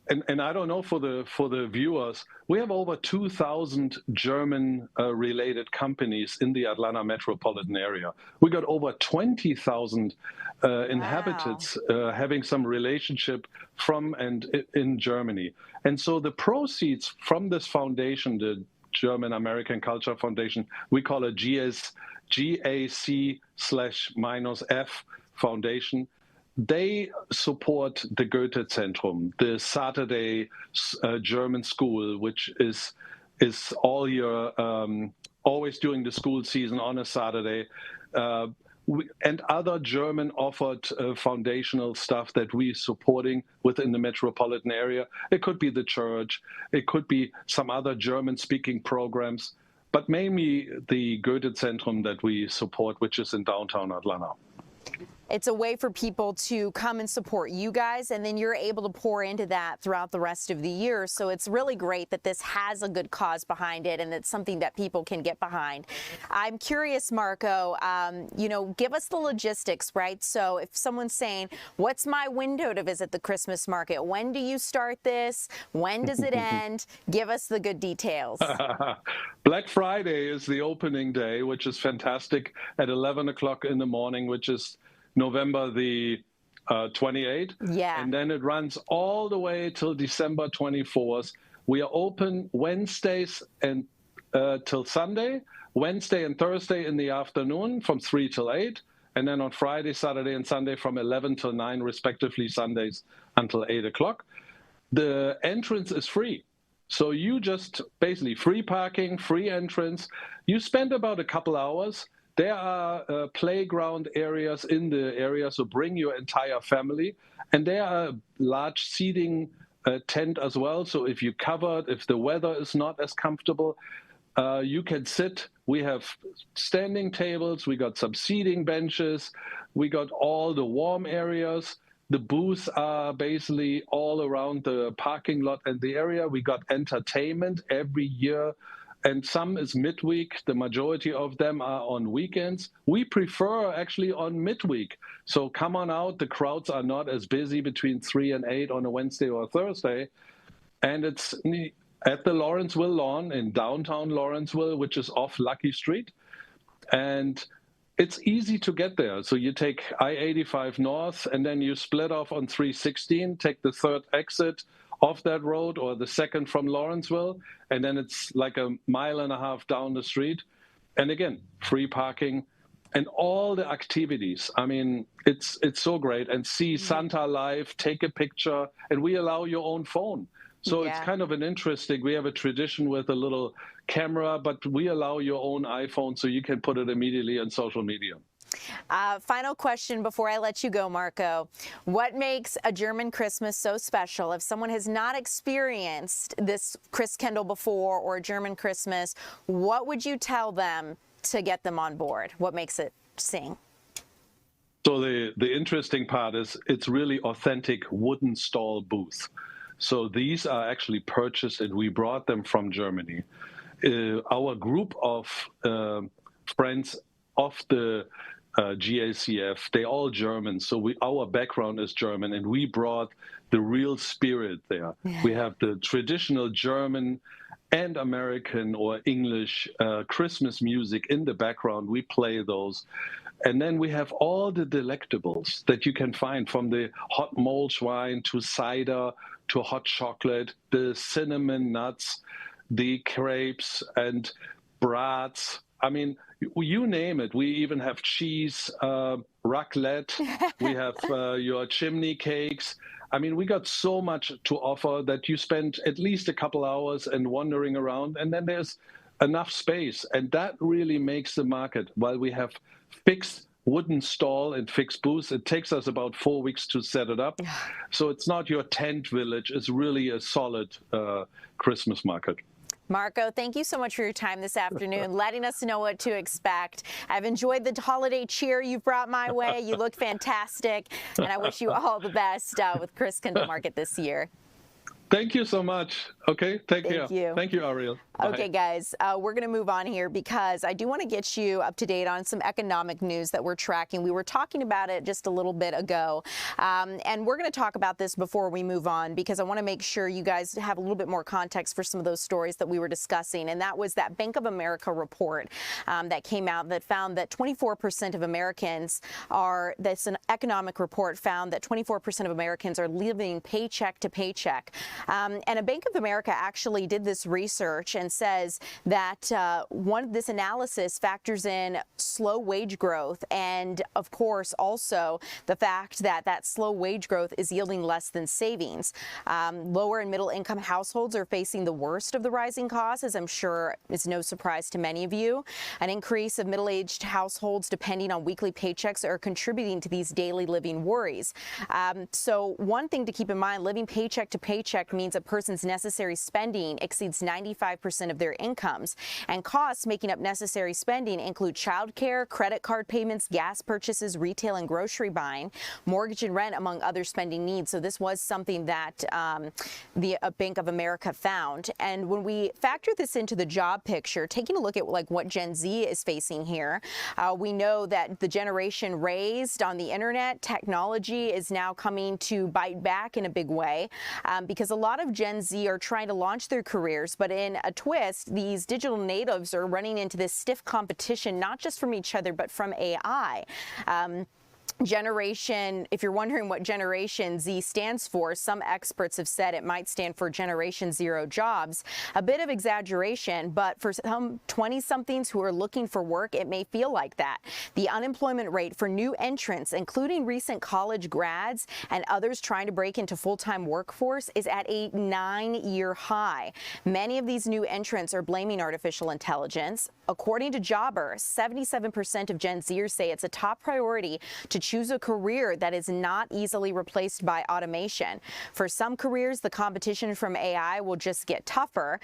and I don't know for the viewers, we have over 2,000 German related companies in the Atlanta metropolitan area. We got over 20,000 inhabitants having some relationship from and in Germany. And so the proceeds from this foundation, the German American Culture Foundation, we call it GAC/-F Foundation. They support the Goethe-Zentrum, the Saturday German school, which is all year, always during the school season on a Saturday, and other German offered foundational stuff that we're supporting within the metropolitan area. It could be the church, it could be some other German-speaking programs, but mainly the Goethe-Zentrum that we support, which is in downtown Atlanta. It's a way for people to come and support you guys, and then you're able to pour into that throughout the rest of the year. So it's really great that this has a good cause behind it, and it's something that people can get behind. I'm curious, Marco, give us the logistics, right? So if someone's saying, what's my window to visit the Christmas market? When do you start this? When does it end? Give us the good details. Black Friday is the opening day, which is fantastic, at 11 o'clock in the morning, which is November the 28th. Yeah. And then it runs all the way till December 24th. We are open Wednesdays and till Sunday, Wednesday and Thursday in the afternoon from 3 till 8. And then on Friday, Saturday, and Sunday from 11 till 9, respectively, Sundays until 8 o'clock. The entrance is free. So you just basically free parking, free entrance. You spend about a couple hours. There are playground areas in the area, so bring your entire family. And there are large seating tent as well. So if you're covered, if the weather is not as comfortable, you can sit. We have standing tables. We got some seating benches. We got all the warm areas. The booths are basically all around the parking lot and the area. We got entertainment every year. And some is midweek. The majority of them are on weekends. We prefer actually on midweek. So come on out. The crowds are not as busy between 3 and 8 on a Wednesday or a Thursday. And it's at the Lawrenceville Lawn in downtown Lawrenceville, which is off Lucky Street. And it's easy to get there. So you take I-85 north, and then you split off on 316, take the third exit off that road or the second from Lawrenceville, and then it's like a mile and a half down the street. And again, free parking and all the activities. I mean, it's so great. And see Santa live, take a picture, and we allow your own phone. So it's kind of an interesting, we have a tradition with a little camera, but we allow your own iPhone so you can put it immediately on social media. Final question before I let you go, Marco. What makes a German Christmas so special? If someone has not experienced this Christkindl before or a German Christmas, what would you tell them to get them on board? What makes it sing? So the interesting part is it's really authentic wooden stall booth. So these are actually purchased and we brought them from Germany. Our group of friends of the GACF, they're all German. So our background is German, and we brought the real spirit there. Yeah. We have the traditional German and American or English Christmas music in the background. We play those. And then we have all the delectables that you can find, from the hot Moldschwein to cider to hot chocolate, the cinnamon nuts, the crepes and brats. I mean, you name it. We even have cheese, raclette. We have your chimney cakes. I mean, we got so much to offer that you spend at least a couple hours and wandering around, and then there's enough space. And that really makes the market. While we have fixed wooden stall and fixed booths. It takes us about 4 weeks to set it up. So it's not your tent village. It's really a solid Christmas market. Marco, thank you so much for your time this afternoon, letting us know what to expect. I've enjoyed the holiday cheer you've brought my way. You look fantastic, and I wish you all the best with Christkindl Market this year. Thank you so much. Okay, take care. Thank you. Thank you, Ariel. Bye. Okay, guys, we're going to move on here because I do want to get you up to date on some economic news that we're tracking. We were talking about it just a little bit ago, and we're going to talk about this before we move on because I want to make sure you guys have a little bit more context for some of those stories that we were discussing, and that was that Bank of America report that came out that found that 24% of Americans that's an economic report, found that 24% of Americans are living paycheck to paycheck. And a Bank of America actually did this research and says that this analysis factors in slow wage growth and, of course, also the fact that that slow wage growth is yielding less than savings. Lower and middle income households are facing the worst of the rising costs, as I'm sure is no surprise to many of you. An increase of middle-aged households depending on weekly paychecks are contributing to these daily living worries. So one thing to keep in mind, living paycheck to paycheck means a person's necessary spending exceeds 95% of their incomes, and costs making up necessary spending include childcare, credit card payments, gas purchases, retail and grocery buying, mortgage and rent, among other spending needs. So this was something that the Bank of America found. And when we factor this into the job picture, taking a look at what Gen Z is facing here, we know that the generation raised on the internet, technology is now coming to bite back in a big way because a lot of Gen Z are trying to launch their careers, but in a twist, these digital natives are running into this stiff competition, not just from each other, but from AI. If you're wondering what Generation Z stands for, some experts have said it might stand for Generation Zero jobs. A bit of exaggeration, but for some 20-somethings who are looking for work, it may feel like that. The unemployment rate for new entrants, including recent college grads and others trying to break into full-time workforce, is at a 9-year high. Many of these new entrants are blaming artificial intelligence. According to Jobber, 77% of Gen Zers say it's a top priority to choose a career that is not easily replaced by automation. For some careers, the competition from AI will just get tougher,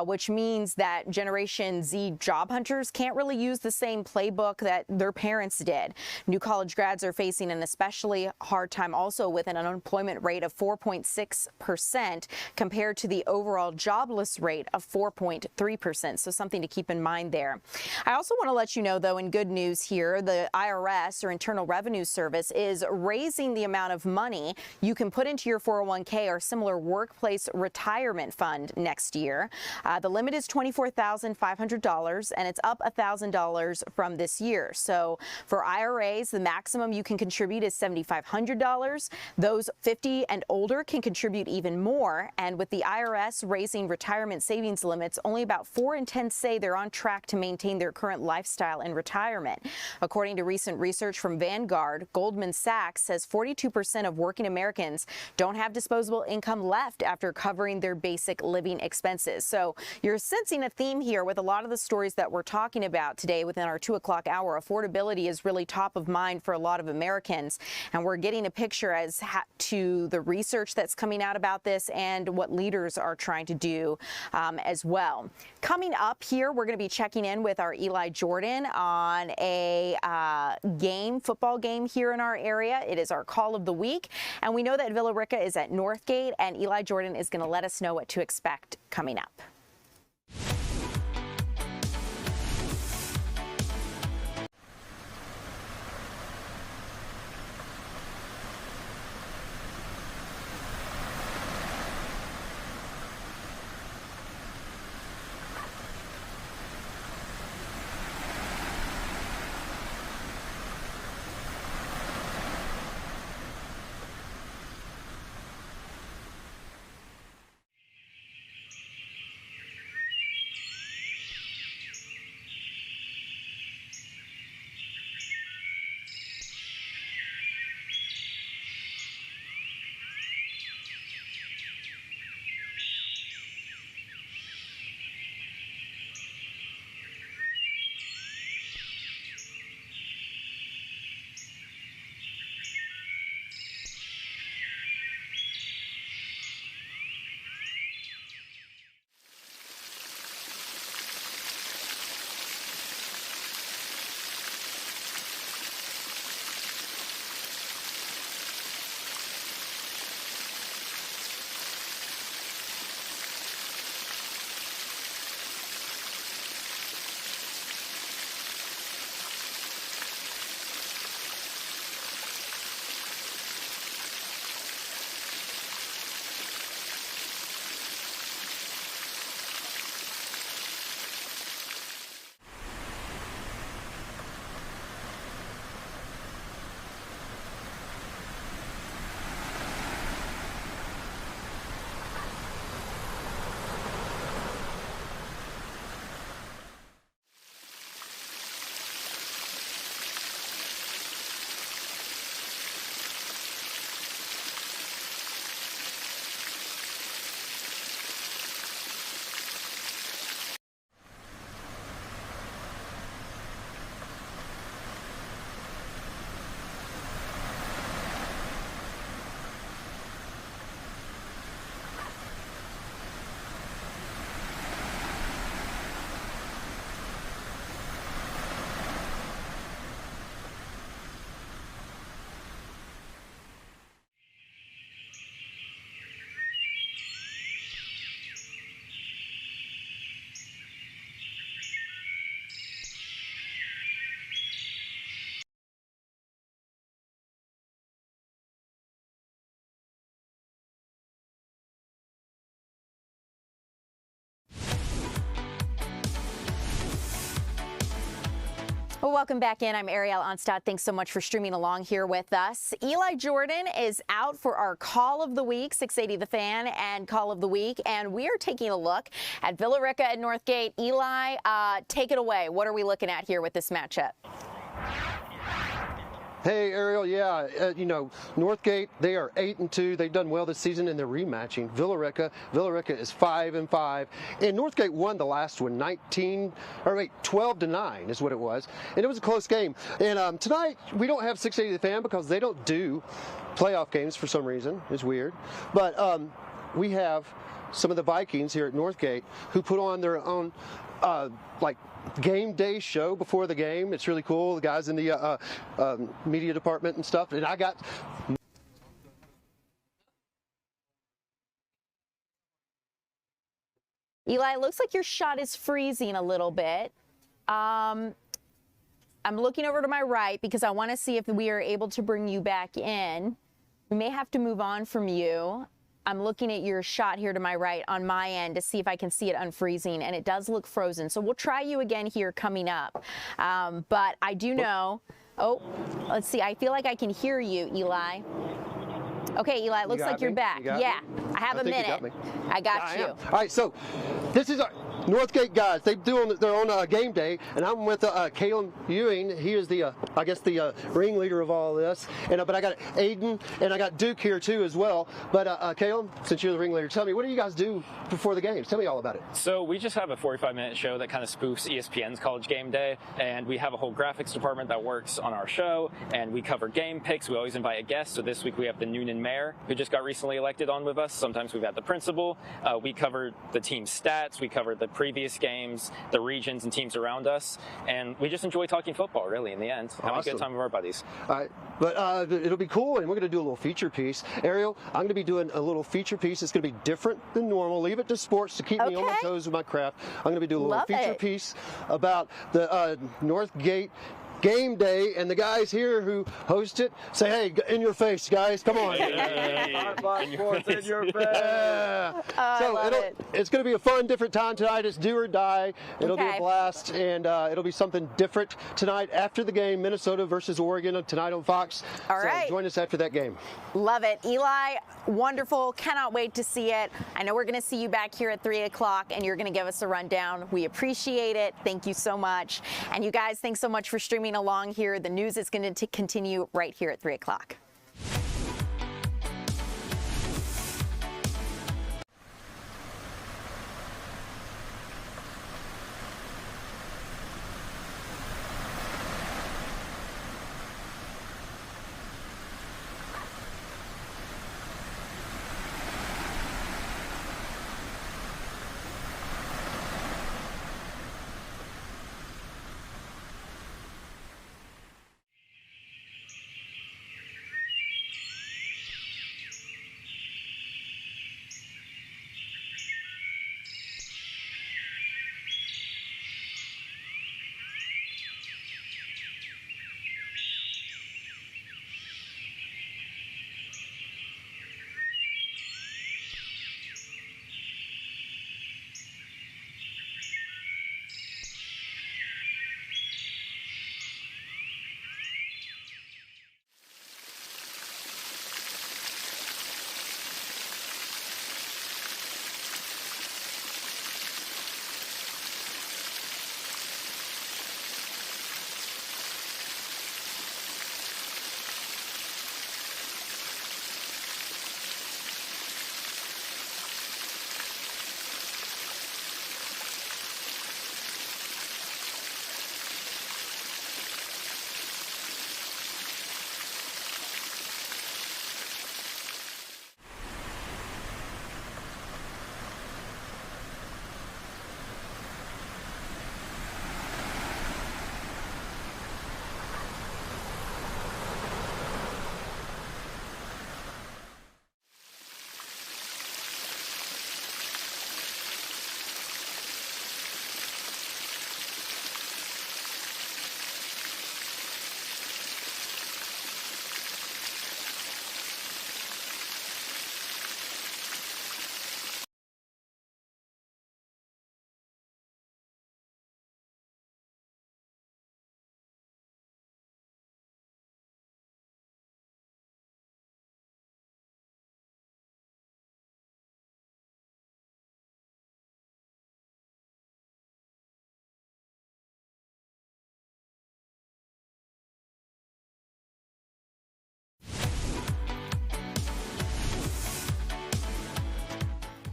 which means that Generation Z job hunters can't really use the same playbook that their parents did. New college grads are facing an especially hard time also with an unemployment rate of 4.6% compared to the overall jobless rate of 4.3%. So something to keep in mind there. I also want to let you know, though, in good news here, the IRS, or Internal Revenue Service, is raising the amount of money you can put into your 401k or similar workplace retirement fund next year. The limit is $24,500, and it's up $1,000 from this year. So for IRAs, the maximum you can contribute is $7,500. Those 50 and older can contribute even more. And with the IRS raising retirement savings limits, only about 4 in 10 say they're on track to maintain their current lifestyle in retirement. According to recent research from Vanguard, Goldman Sachs says 42% of working Americans don't have disposable income left after covering their basic living expenses. So you're sensing a theme here with a lot of the stories that we're talking about today within our 2 o'clock hour. Affordability is really top of mind for a lot of Americans, and we're getting a picture as to the research that's coming out about this and what leaders are trying to do as well. Coming up here, we're going to be checking in with our Eli Jordan on a football game here in our area. It is our call of the week, and we know that Villa Rica is at Northgate, and Eli Jordan is going to let us know what to expect coming up. Well, welcome back in. I'm Ariel Onstadt. Thanks so much for streaming along here with us. Eli Jordan is out for our Call of the Week, 680 The Fan and Call of the Week, and we are taking a look at Villa Rica at Northgate. Eli, take it away. What are we looking at here with this matchup? Hey, Ariel, Northgate, they are 8-2. They've done well this season, and they're rematching Villa Rica. Villa Rica is 5-5, and Northgate won the last one, 12-9 is what it was, and it was a close game. And tonight, we don't have 680 The Fan because they don't do playoff games for some reason. It's weird. But we have some of the Vikings here at Northgate who put on their own, game day show before the game. It's really cool. The guys in the media department and stuff. And I got... Eli, it looks like your shot is freezing a little bit. I'm looking over to my right because I want to see if we are able to bring you back in. We may have to move on from you. I'm looking at your shot here to my right on my end to see if I can see it unfreezing, and it does look frozen. So we'll try you again here coming up. But I do know, let's see. I feel like I can hear you, Eli. Okay, Eli, it looks like you're back. Yeah, I have a minute. I got you. All right, so this is our Northgate guys. They do their own game day, and I'm with Caleb Ewing. He is the, I guess, the ringleader of all this. And but I got Aiden and I got Duke here too as well. But Caleb, since you're the ringleader, tell me, what do you guys do before the games? Tell me all about it. So we just have a 45-minute show that kind of spoofs ESPN's College Game Day, and we have a whole graphics department that works on our show, and we cover game picks. We always invite a guest. So this week we have the Noonan mayor, who just got recently elected, on with us. Sometimes we've got the principal. We cover the team's stats. We cover the previous games, the regions and teams around us, and we just enjoy talking football, really, in the end. Having a good time with our buddies. All right, but it'll be cool, and we're going to do a little feature piece. Ariel, I'm going to be doing a little feature piece. It's going to be different than normal. Leave it to sports to keep me on my toes with my craft. I'm going to be doing a little feature piece about the Northgate game day, and the guys here who host it say, hey, in your face, guys, come on. In your face. It's going to be a fun, different time tonight. It's do or die. It'll be a blast, and it'll be something different tonight after the game, Minnesota versus Oregon, tonight on Fox. All right. Join us after that game. Love it. Eli, wonderful. Cannot wait to see it. I know we're going to see you back here at 3 o'clock, and you're going to give us a rundown. We appreciate it. Thank you so much. And you guys, thanks so much for streaming along here. The news is going to continue right here at 3 o'clock.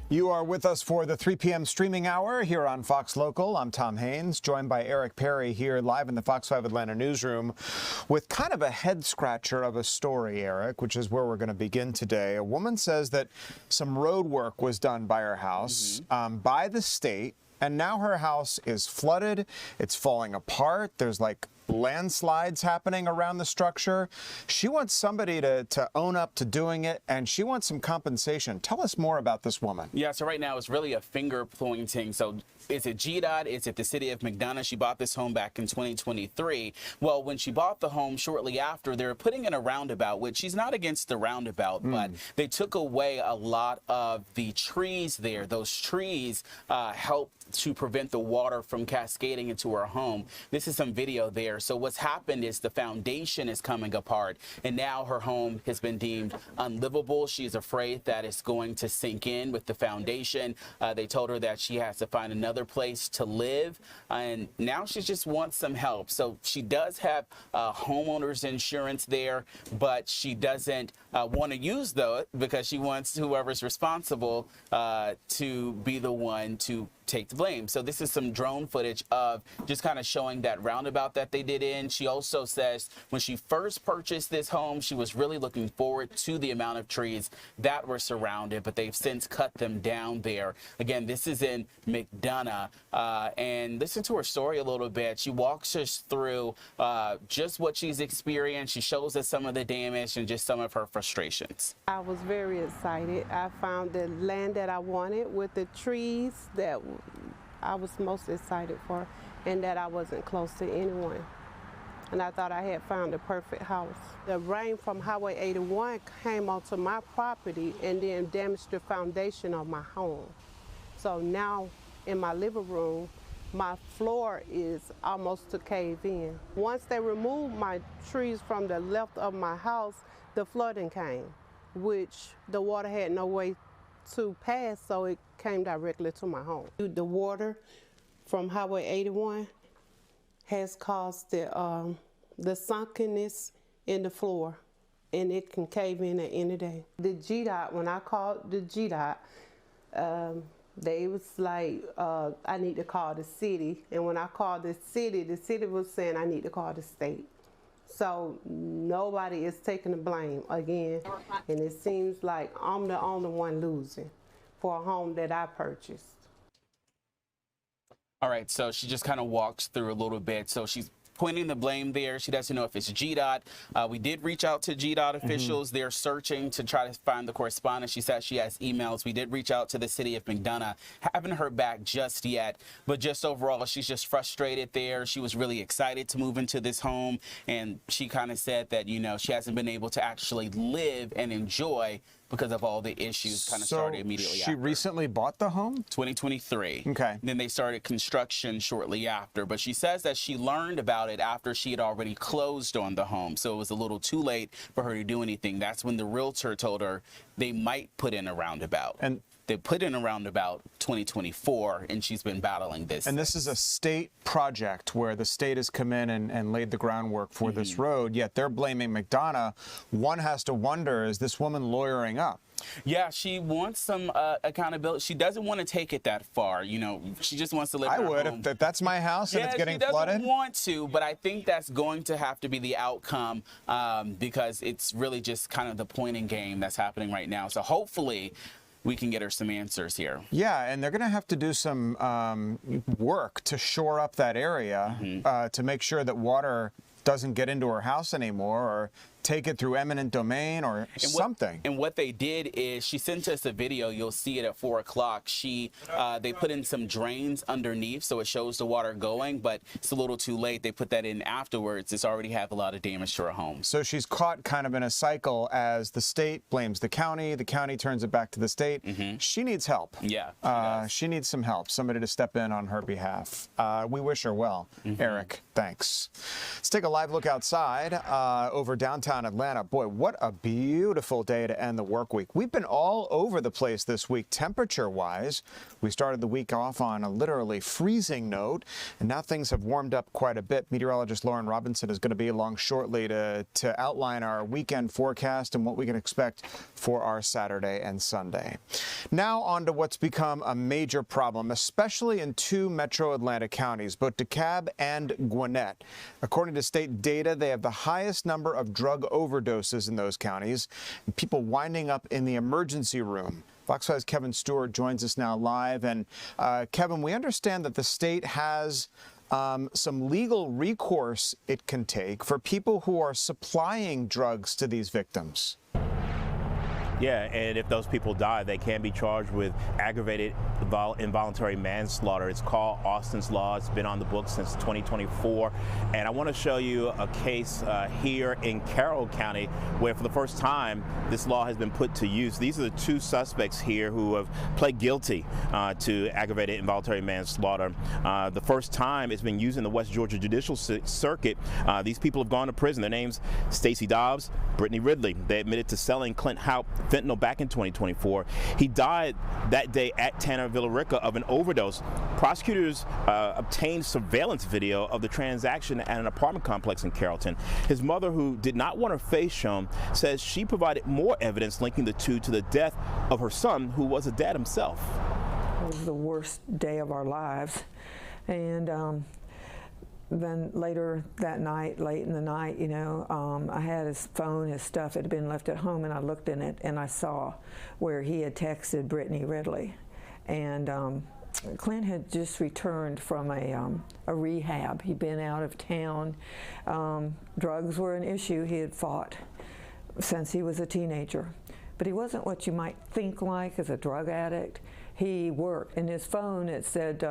You are with us for the 3 p.m. streaming hour here on Fox Local. I'm Tom Haynes, joined by Eric Perry here live in the Fox 5 Atlanta newsroom with kind of a head-scratcher of a story, Eric, which is where we're going to begin today. A woman says that some road work was done by her house by the state, and now her house is flooded. It's falling apart. There's like landslides happening around the structure. She wants somebody to own up to doing it, and she wants some compensation. Tell us more about this woman. Yeah, so right now it's really a finger pointing. So is it GDOT? Is it the city of McDonough? She bought this home back in 2023. Well, when she bought the home shortly after, they were putting in a roundabout, which she's not against the roundabout, but they took away a lot of the trees there. Those trees help to prevent the water from cascading into her home. This is some video there. So what's happened is the foundation is coming apart, and now her home has been deemed unlivable. She's afraid that it's going to sink in with the foundation. They told her that she has to find another place to live, and now she just wants some help. So she does have homeowner's insurance there, but she doesn't want to use those because she wants whoever's responsible to be the one to take the blame. So this is some drone footage of just kind of showing that roundabout that they did in. She also says when she first purchased this home, she was really looking forward to the amount of trees that were surrounded, but they've since cut them down there. Again, this is in McDonough, and listen to her story a little bit. She walks us through just what she's experienced. She shows us some of the damage and just some of her frustrations. I was very excited. I found the land that I wanted with the trees that I was most excited for, and that I wasn't close to anyone. And I thought I had found the perfect house. The rain from Highway 81 came onto my property and then damaged the foundation of my home. So now in my living room, my floor is almost to cave in. Once they removed my trees from the left of my house, the flooding came, which the water had no way to pass, so it came directly to my home. The water from Highway 81 has caused the sunkenness in the floor, and it can cave in at any day. The GDOT, when I called the GDOT, they was like, I need to call the city, and when I called the city was saying I need to call the state. So nobody is taking the blame again, and it seems like I'm the only one losing for a home that I purchased. All right, so she just kind of walks through a little bit. So she's pointing the blame there. She doesn't know if it's GDOT. We did reach out to GDOT officials. They're searching to try to find the correspondence. She said she has emails. We did reach out to the city of McDonough. Haven't heard back just yet, but just overall, she's just frustrated there. She was really excited to move into this home, and she kind of said that, you know, she hasn't been able to actually live and enjoy because of all the issues kind of started immediately after. She recently bought the home? 2023. Okay. Then they started construction shortly after, but she says that she learned about it after she had already closed on the home, so it was a little too late for her to do anything. That's when the realtor told her they might put in a roundabout. And they put in a roundabout 2024, and she's been battling this. And this is a state project where the state has come in and laid the groundwork for this road, yet they're blaming McDonough. One has to wonder, is this woman lawyering up? Yeah, she wants some accountability. She doesn't want to take it that far. You know, she just wants to live in her home. If that's my house and it's getting flooded. She doesn't want to, but I think that's going to have to be the outcome because it's really just kind of the pointing game that's happening right now. So hopefully we can get her some answers here. Yeah, and they're going to have to do some work to shore up that area to make sure that water doesn't get into her house anymore or take it through eminent domain or something. And what they did is she sent us a video. You'll see it at 4 o'clock. They put in some drains underneath so it shows the water going, but it's a little too late. They put that in afterwards. It's already have a lot of damage to her home. So she's caught kind of in a cycle as the state blames the county turns it back to the state. She needs help. Yeah. She needs some help, somebody to step in on her behalf. We wish her well. Eric, thanks. Let's take a live look outside over downtown downtown Atlanta. Boy, what a beautiful day to end the work week. We've been all over the place this week, temperature-wise. We started the week off on a literally freezing note, and now things have warmed up quite a bit. Meteorologist Lauren Robinson is going to be along shortly to outline our weekend forecast and what we can expect for our Saturday and Sunday. Now on to what's become a major problem, especially in two metro Atlanta counties, both DeKalb and Gwinnett. According to state data, they have the highest number of drug overdoses in those counties, and people winding up in the emergency room. Fox 5's Kevin Stewart joins us now live. And Kevin, we understand that the state has some legal recourse it can take for people who are supplying drugs to these victims. Yeah, and if those people die, they can be charged with aggravated involuntary manslaughter. It's called Austin's Law. It's been on the books since 2024. And I want to show you a case here in Carroll County where for the first time this law has been put to use. These are the two suspects here who have pled guilty to aggravated involuntary manslaughter. The first time it's been used in the West Georgia Judicial Circuit. These people have gone to prison. Their names, Stacey Dobbs, Brittany Ridley. They admitted to selling Clint Houp fentanyl back in 2024. He died that day at Tanner Villa Rica of an overdose. Prosecutors obtained surveillance video of the transaction at an apartment complex in Carrollton. His mother, who did not want her face shown, says she provided more evidence linking the two to the death of her son, who was a dad himself. It was the worst day of our lives. And then later that night, late in the night, you know, I had his phone, his stuff had been left at home, and I looked in it and I saw where he had texted Brittany Ridley. And Clint had just returned from a rehab. He'd been out of town. Drugs were an issue he had fought since he was a teenager. But he wasn't what you might think like as a drug addict. He worked. In his phone, it said,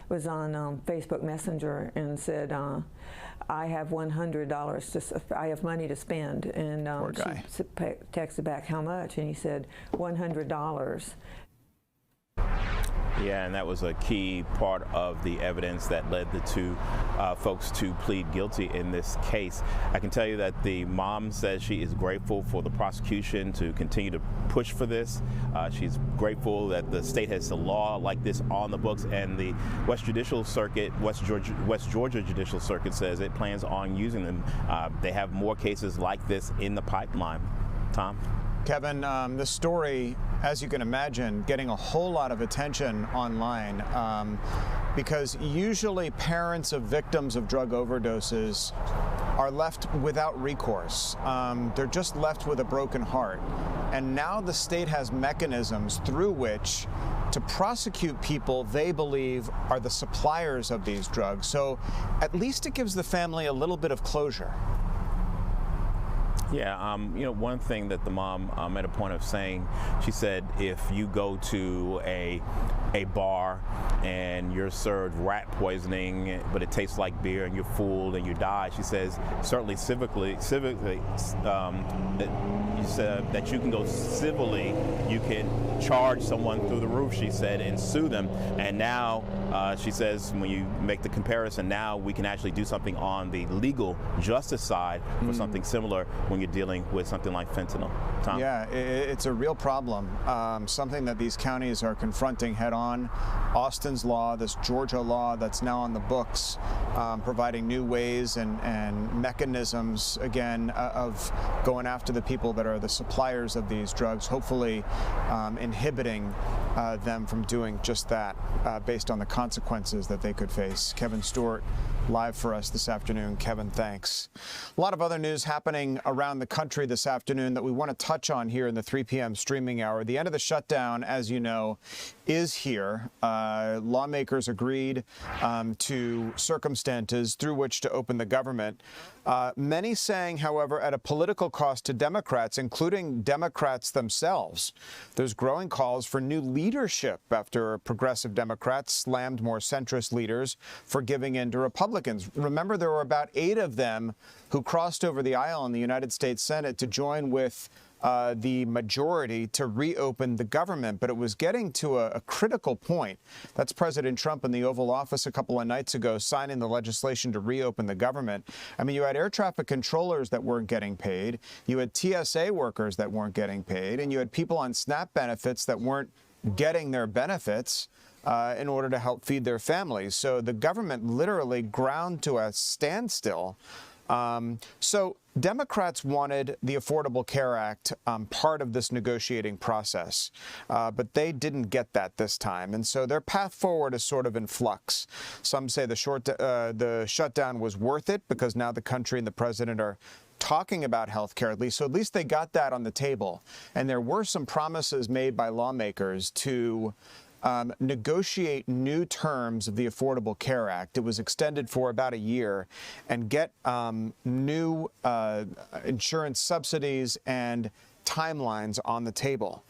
was on Facebook Messenger, and said, I have $100, I have money to spend. And she texted back, how much? And he said, $100. Yeah, and that was a key part of the evidence that led the two folks to plead guilty in this case. I can tell you that the mom says she is grateful for the prosecution to continue to push for this. She's grateful that the state has a law like this on the books, and the West Judicial Circuit, West Georgia Judicial Circuit says it plans on using them. They have more cases like this in the pipeline. Tom? Kevin, this story, as you can imagine, getting a whole lot of attention online because usually parents of victims of drug overdoses are left without recourse. They're just left with a broken heart. And now the state has mechanisms through which to prosecute people they believe are the suppliers of these drugs. So at least it gives the family a little bit of closure. Yeah, you know, one thing that the mom made a point of saying, she said if you go to a bar and you're served rat poisoning, but it tastes like beer and you're fooled and you die, she says certainly civically that you said that you can go civilly, you can charge someone through the roof, she said, and sue them. And now she says when you make the comparison, now we can actually do something on the legal justice side for something similar when you're dealing with something like fentanyl. Tom? Yeah, it's a real problem, something that these counties are confronting head on. Austin's Law, this Georgia law that's now on the books, providing new ways and mechanisms, again, of going after the people that are the suppliers of these drugs, hopefully inhibiting them from doing just that based on the consequences that they could face. Kevin Stewart, live for us this afternoon. Kevin, thanks. A lot of other news happening around the country this afternoon that we want to touch on here in the 3 p.m. streaming hour. The end of the shutdown, as you know, is here. Lawmakers agreed to circumstances through which to open the government. Many saying, however, at a political cost to Democrats, including Democrats themselves. There's growing calls for new leadership after progressive Democrats slammed more centrist leaders for giving in to Republicans. Remember, there were about 8 of them who crossed over the aisle in the United States Senate to join with the majority to reopen the government, but it was getting to a critical point. That's President Trump in the Oval Office a couple of nights ago signing the legislation to reopen the government. I mean, you had air traffic controllers that weren't getting paid, you had TSA workers that weren't getting paid, and you had people on SNAP benefits that weren't getting their benefits in order to help feed their families. So the government literally ground to a standstill. So Democrats wanted the Affordable Care Act part of this negotiating process, but they didn't get that this time. And so their path forward is sort of in flux. Some say the shutdown was worth it because now the country and the president are talking about health care, at least. So at least they got that on the table. And there were some promises made by lawmakers to negotiate new terms of the Affordable Care Act. It was extended for about a year, and get new insurance subsidies and timelines on the table.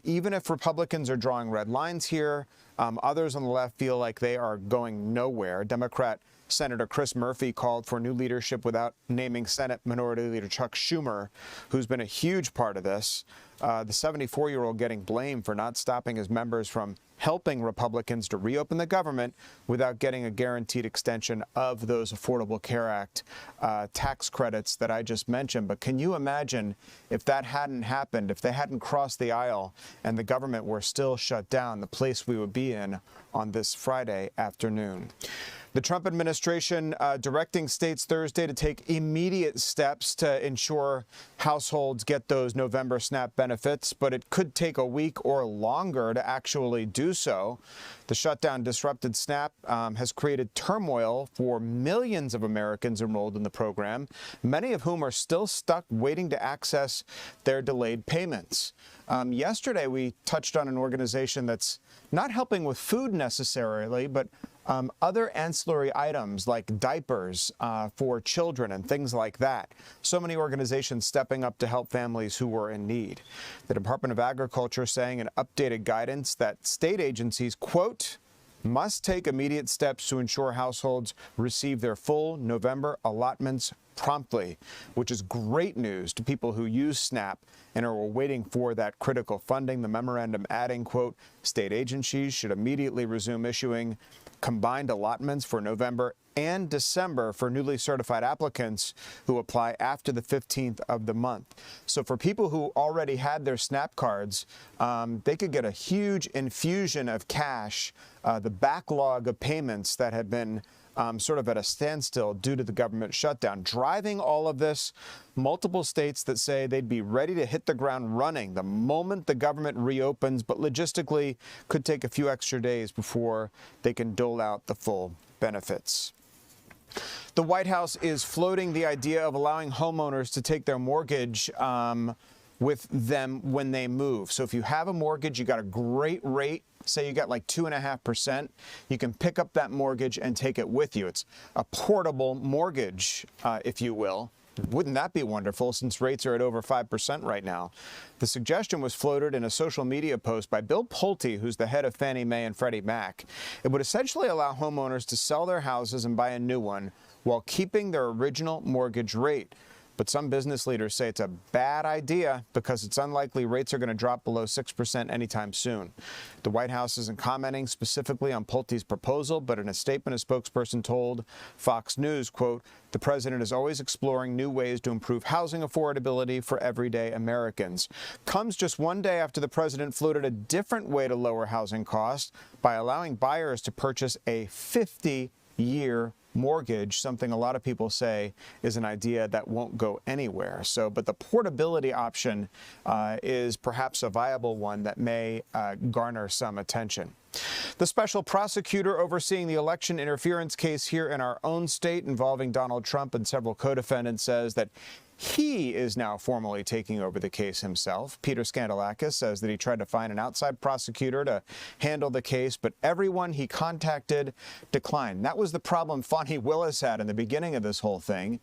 Even if Republicans are drawing red lines here, others on the left feel like they are going nowhere. Democrat Senator Chris Murphy called for new leadership without naming Senate Minority Leader Chuck Schumer, who's been a huge part of this. The 74-year-old getting blamed for not stopping his members from helping Republicans to reopen the government without getting a guaranteed extension of those Affordable Care Act tax credits that I just mentioned. But can you imagine if that hadn't happened, if they hadn't crossed the aisle and the government were still shut down, the place we would be in on this Friday afternoon? The Trump administration directing states Thursday to take immediate steps to ensure households get those November SNAP benefits, but it could take a week or longer to actually do so. The shutdown disrupted SNAP has created turmoil for millions of Americans enrolled in the program, many of whom are still stuck waiting to access their delayed payments. Yesterday, we touched on an organization that's not helping with food necessarily, but other ancillary items like diapers for children and things like that. So many organizations stepping up to help families who were in need. The Department of Agriculture saying in updated guidance that state agencies, quote, must take immediate steps to ensure households receive their full November allotments promptly, which is great news to people who use SNAP and are waiting for that critical funding. The memorandum adding, quote, state agencies should immediately resume issuing combined allotments for November and December for newly certified applicants who apply after the 15th of the month. So for people who already had their SNAP cards, they could get a huge infusion of cash. The backlog of payments that had been sort of at a standstill due to the government shutdown. Driving all of this, multiple states that say they'd be ready to hit the ground running the moment the government reopens, but logistically could take a few extra days before they can dole out the full benefits. The White House is floating the idea of allowing homeowners to take their mortgage with them when they move. So if you have a mortgage, you got a great rate, say you got like 2.5%, you can pick up that mortgage and take it with you. It's a portable mortgage, if you will. Wouldn't that be wonderful, since rates are at over 5% right now? The suggestion was floated in a social media post by Bill Pulte, who's the head of Fannie Mae and Freddie Mac. It would essentially allow homeowners to sell their houses and buy a new one while keeping their original mortgage rate. But some business leaders say it's a bad idea because it's unlikely rates are going to drop below 6% anytime soon. The White House isn't commenting specifically on Pulte's proposal, but in a statement, a spokesperson told Fox News, quote, the president is always exploring new ways to improve housing affordability for everyday Americans. Comes just one day after the president floated a different way to lower housing costs by allowing buyers to purchase a 50-year mortgage, something a lot of people say is an idea that won't go anywhere. So, but the portability option is perhaps a viable one that may garner some attention. The special prosecutor overseeing the election interference case here in our own state involving Donald Trump and several co-defendants says that he is now formally taking over the case himself. Peter Skandalakis says that he tried to find an outside prosecutor to handle the case, but everyone he contacted declined. That was the problem Fani Willis had in the beginning of this whole thing.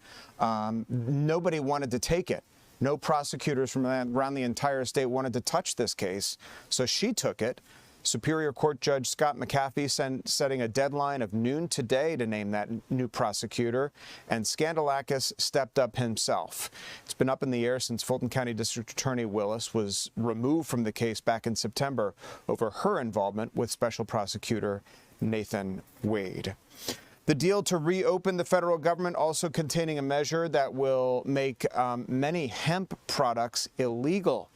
Nobody wanted to take it. No prosecutors from around the entire state wanted to touch this case, so she took it. Superior Court Judge Scott McAfee setting a deadline of noon today to name that new prosecutor, and Skandalakis stepped up himself. It's been up in the air since Fulton County District Attorney Willis was removed from the case back in September over her involvement with Special Prosecutor Nathan Wade. The deal to reopen the federal government also containing a measure that will make many hemp products illegal.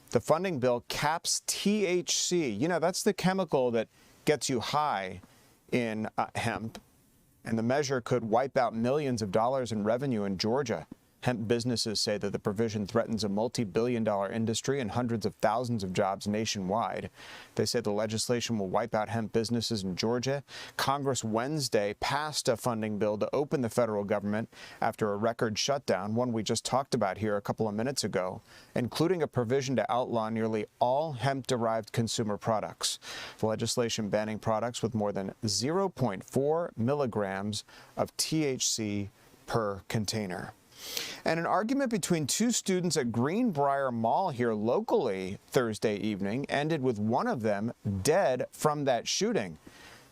The funding bill caps THC. You know, that's the chemical that gets you high in hemp. And the measure could wipe out millions of dollars in revenue in Georgia. Hemp businesses say that the provision threatens a multi-billion-dollar industry and hundreds of thousands of jobs nationwide. They say the legislation will wipe out hemp businesses in Georgia. Congress Wednesday passed a funding bill to open the federal government after a record shutdown, one we just talked about here a couple of minutes ago, including a provision to outlaw nearly all hemp-derived consumer products. The legislation banning products with more than 0.4 milligrams of THC per container. And an argument between two students at Greenbrier Mall here locally Thursday evening ended with one of them dead from that shooting.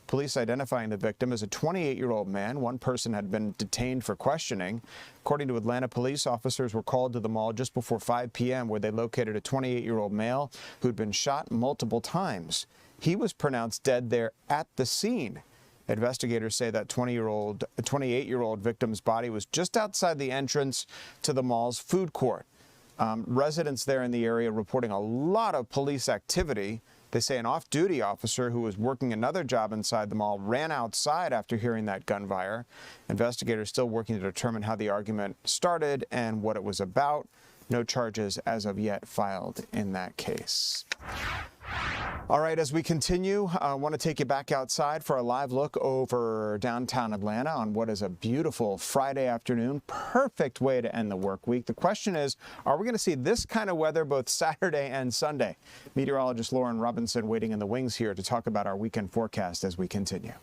Police identifying the victim as a 28-year-old man. One person had been detained for questioning. According to Atlanta police, officers were called to the mall just before 5 p.m. where they located a 28-year-old male who'd been shot multiple times. He was pronounced dead there at the scene. Investigators say that 28-year-old victim's body was just outside the entrance to the mall's food court. Residents there in the area reporting a lot of police activity. They say an off-duty officer who was working another job inside the mall ran outside after hearing that gunfire. Investigators still working to determine how the argument started and what it was about. No charges as of yet filed in that case. All right, as we continue, I want to take you back outside for a live look over downtown Atlanta on what is a beautiful Friday afternoon. Perfect way to end the work week. The question is, are we going to see this kind of weather both Saturday and Sunday? Meteorologist Lauren Robinson waiting in the wings here to talk about our weekend forecast as we continue.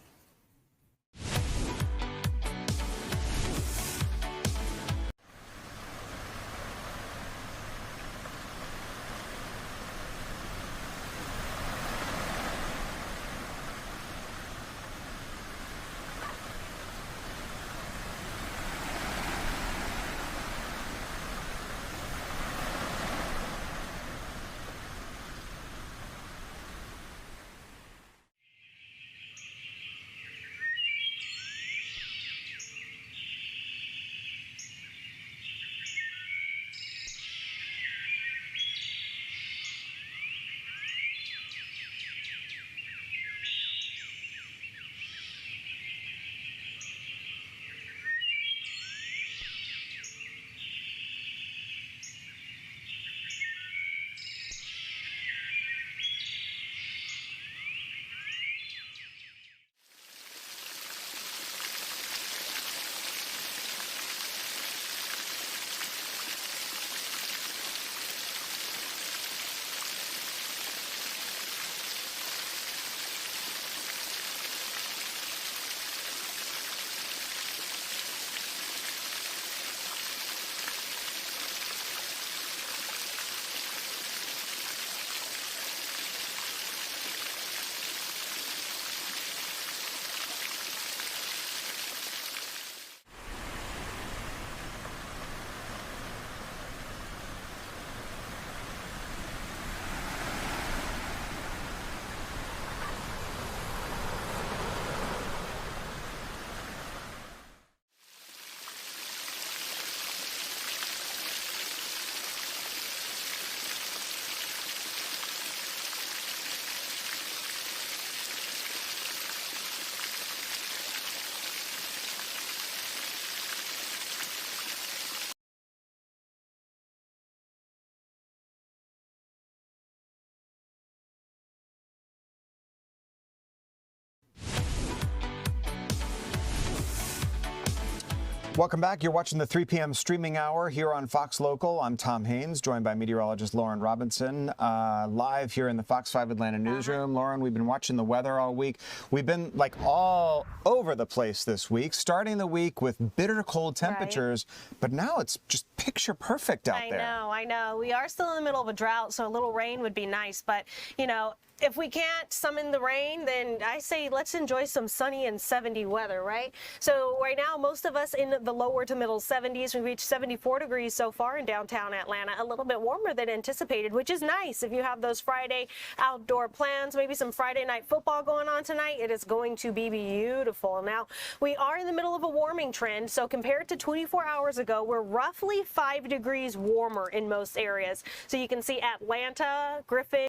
Welcome back. You're watching the 3 p.m. streaming hour here on Fox Local. I'm Tom Haynes, joined by meteorologist Lauren Robinson, live here in the Fox 5 Atlanta newsroom. Lauren, we've been watching the weather all week. We've been like all over the place this week, starting the week with bitter cold temperatures, but now it's just picture perfect out there. I know. We are still in the middle of a drought, so a little rain would be nice, but, you know, if we can't summon the rain, then I say let's enjoy some sunny and 70 weather, right? So right now, most of us in the lower to middle 70s. We reached 74 degrees so far in downtown Atlanta, a little bit warmer than anticipated, which is nice if you have those Friday outdoor plans, maybe some Friday night football going on tonight. It is going to be beautiful. Now, we are in the middle of a warming trend, so compared to 24 hours ago, we're roughly 5 degrees warmer in most areas. So you can see Atlanta, Griffin,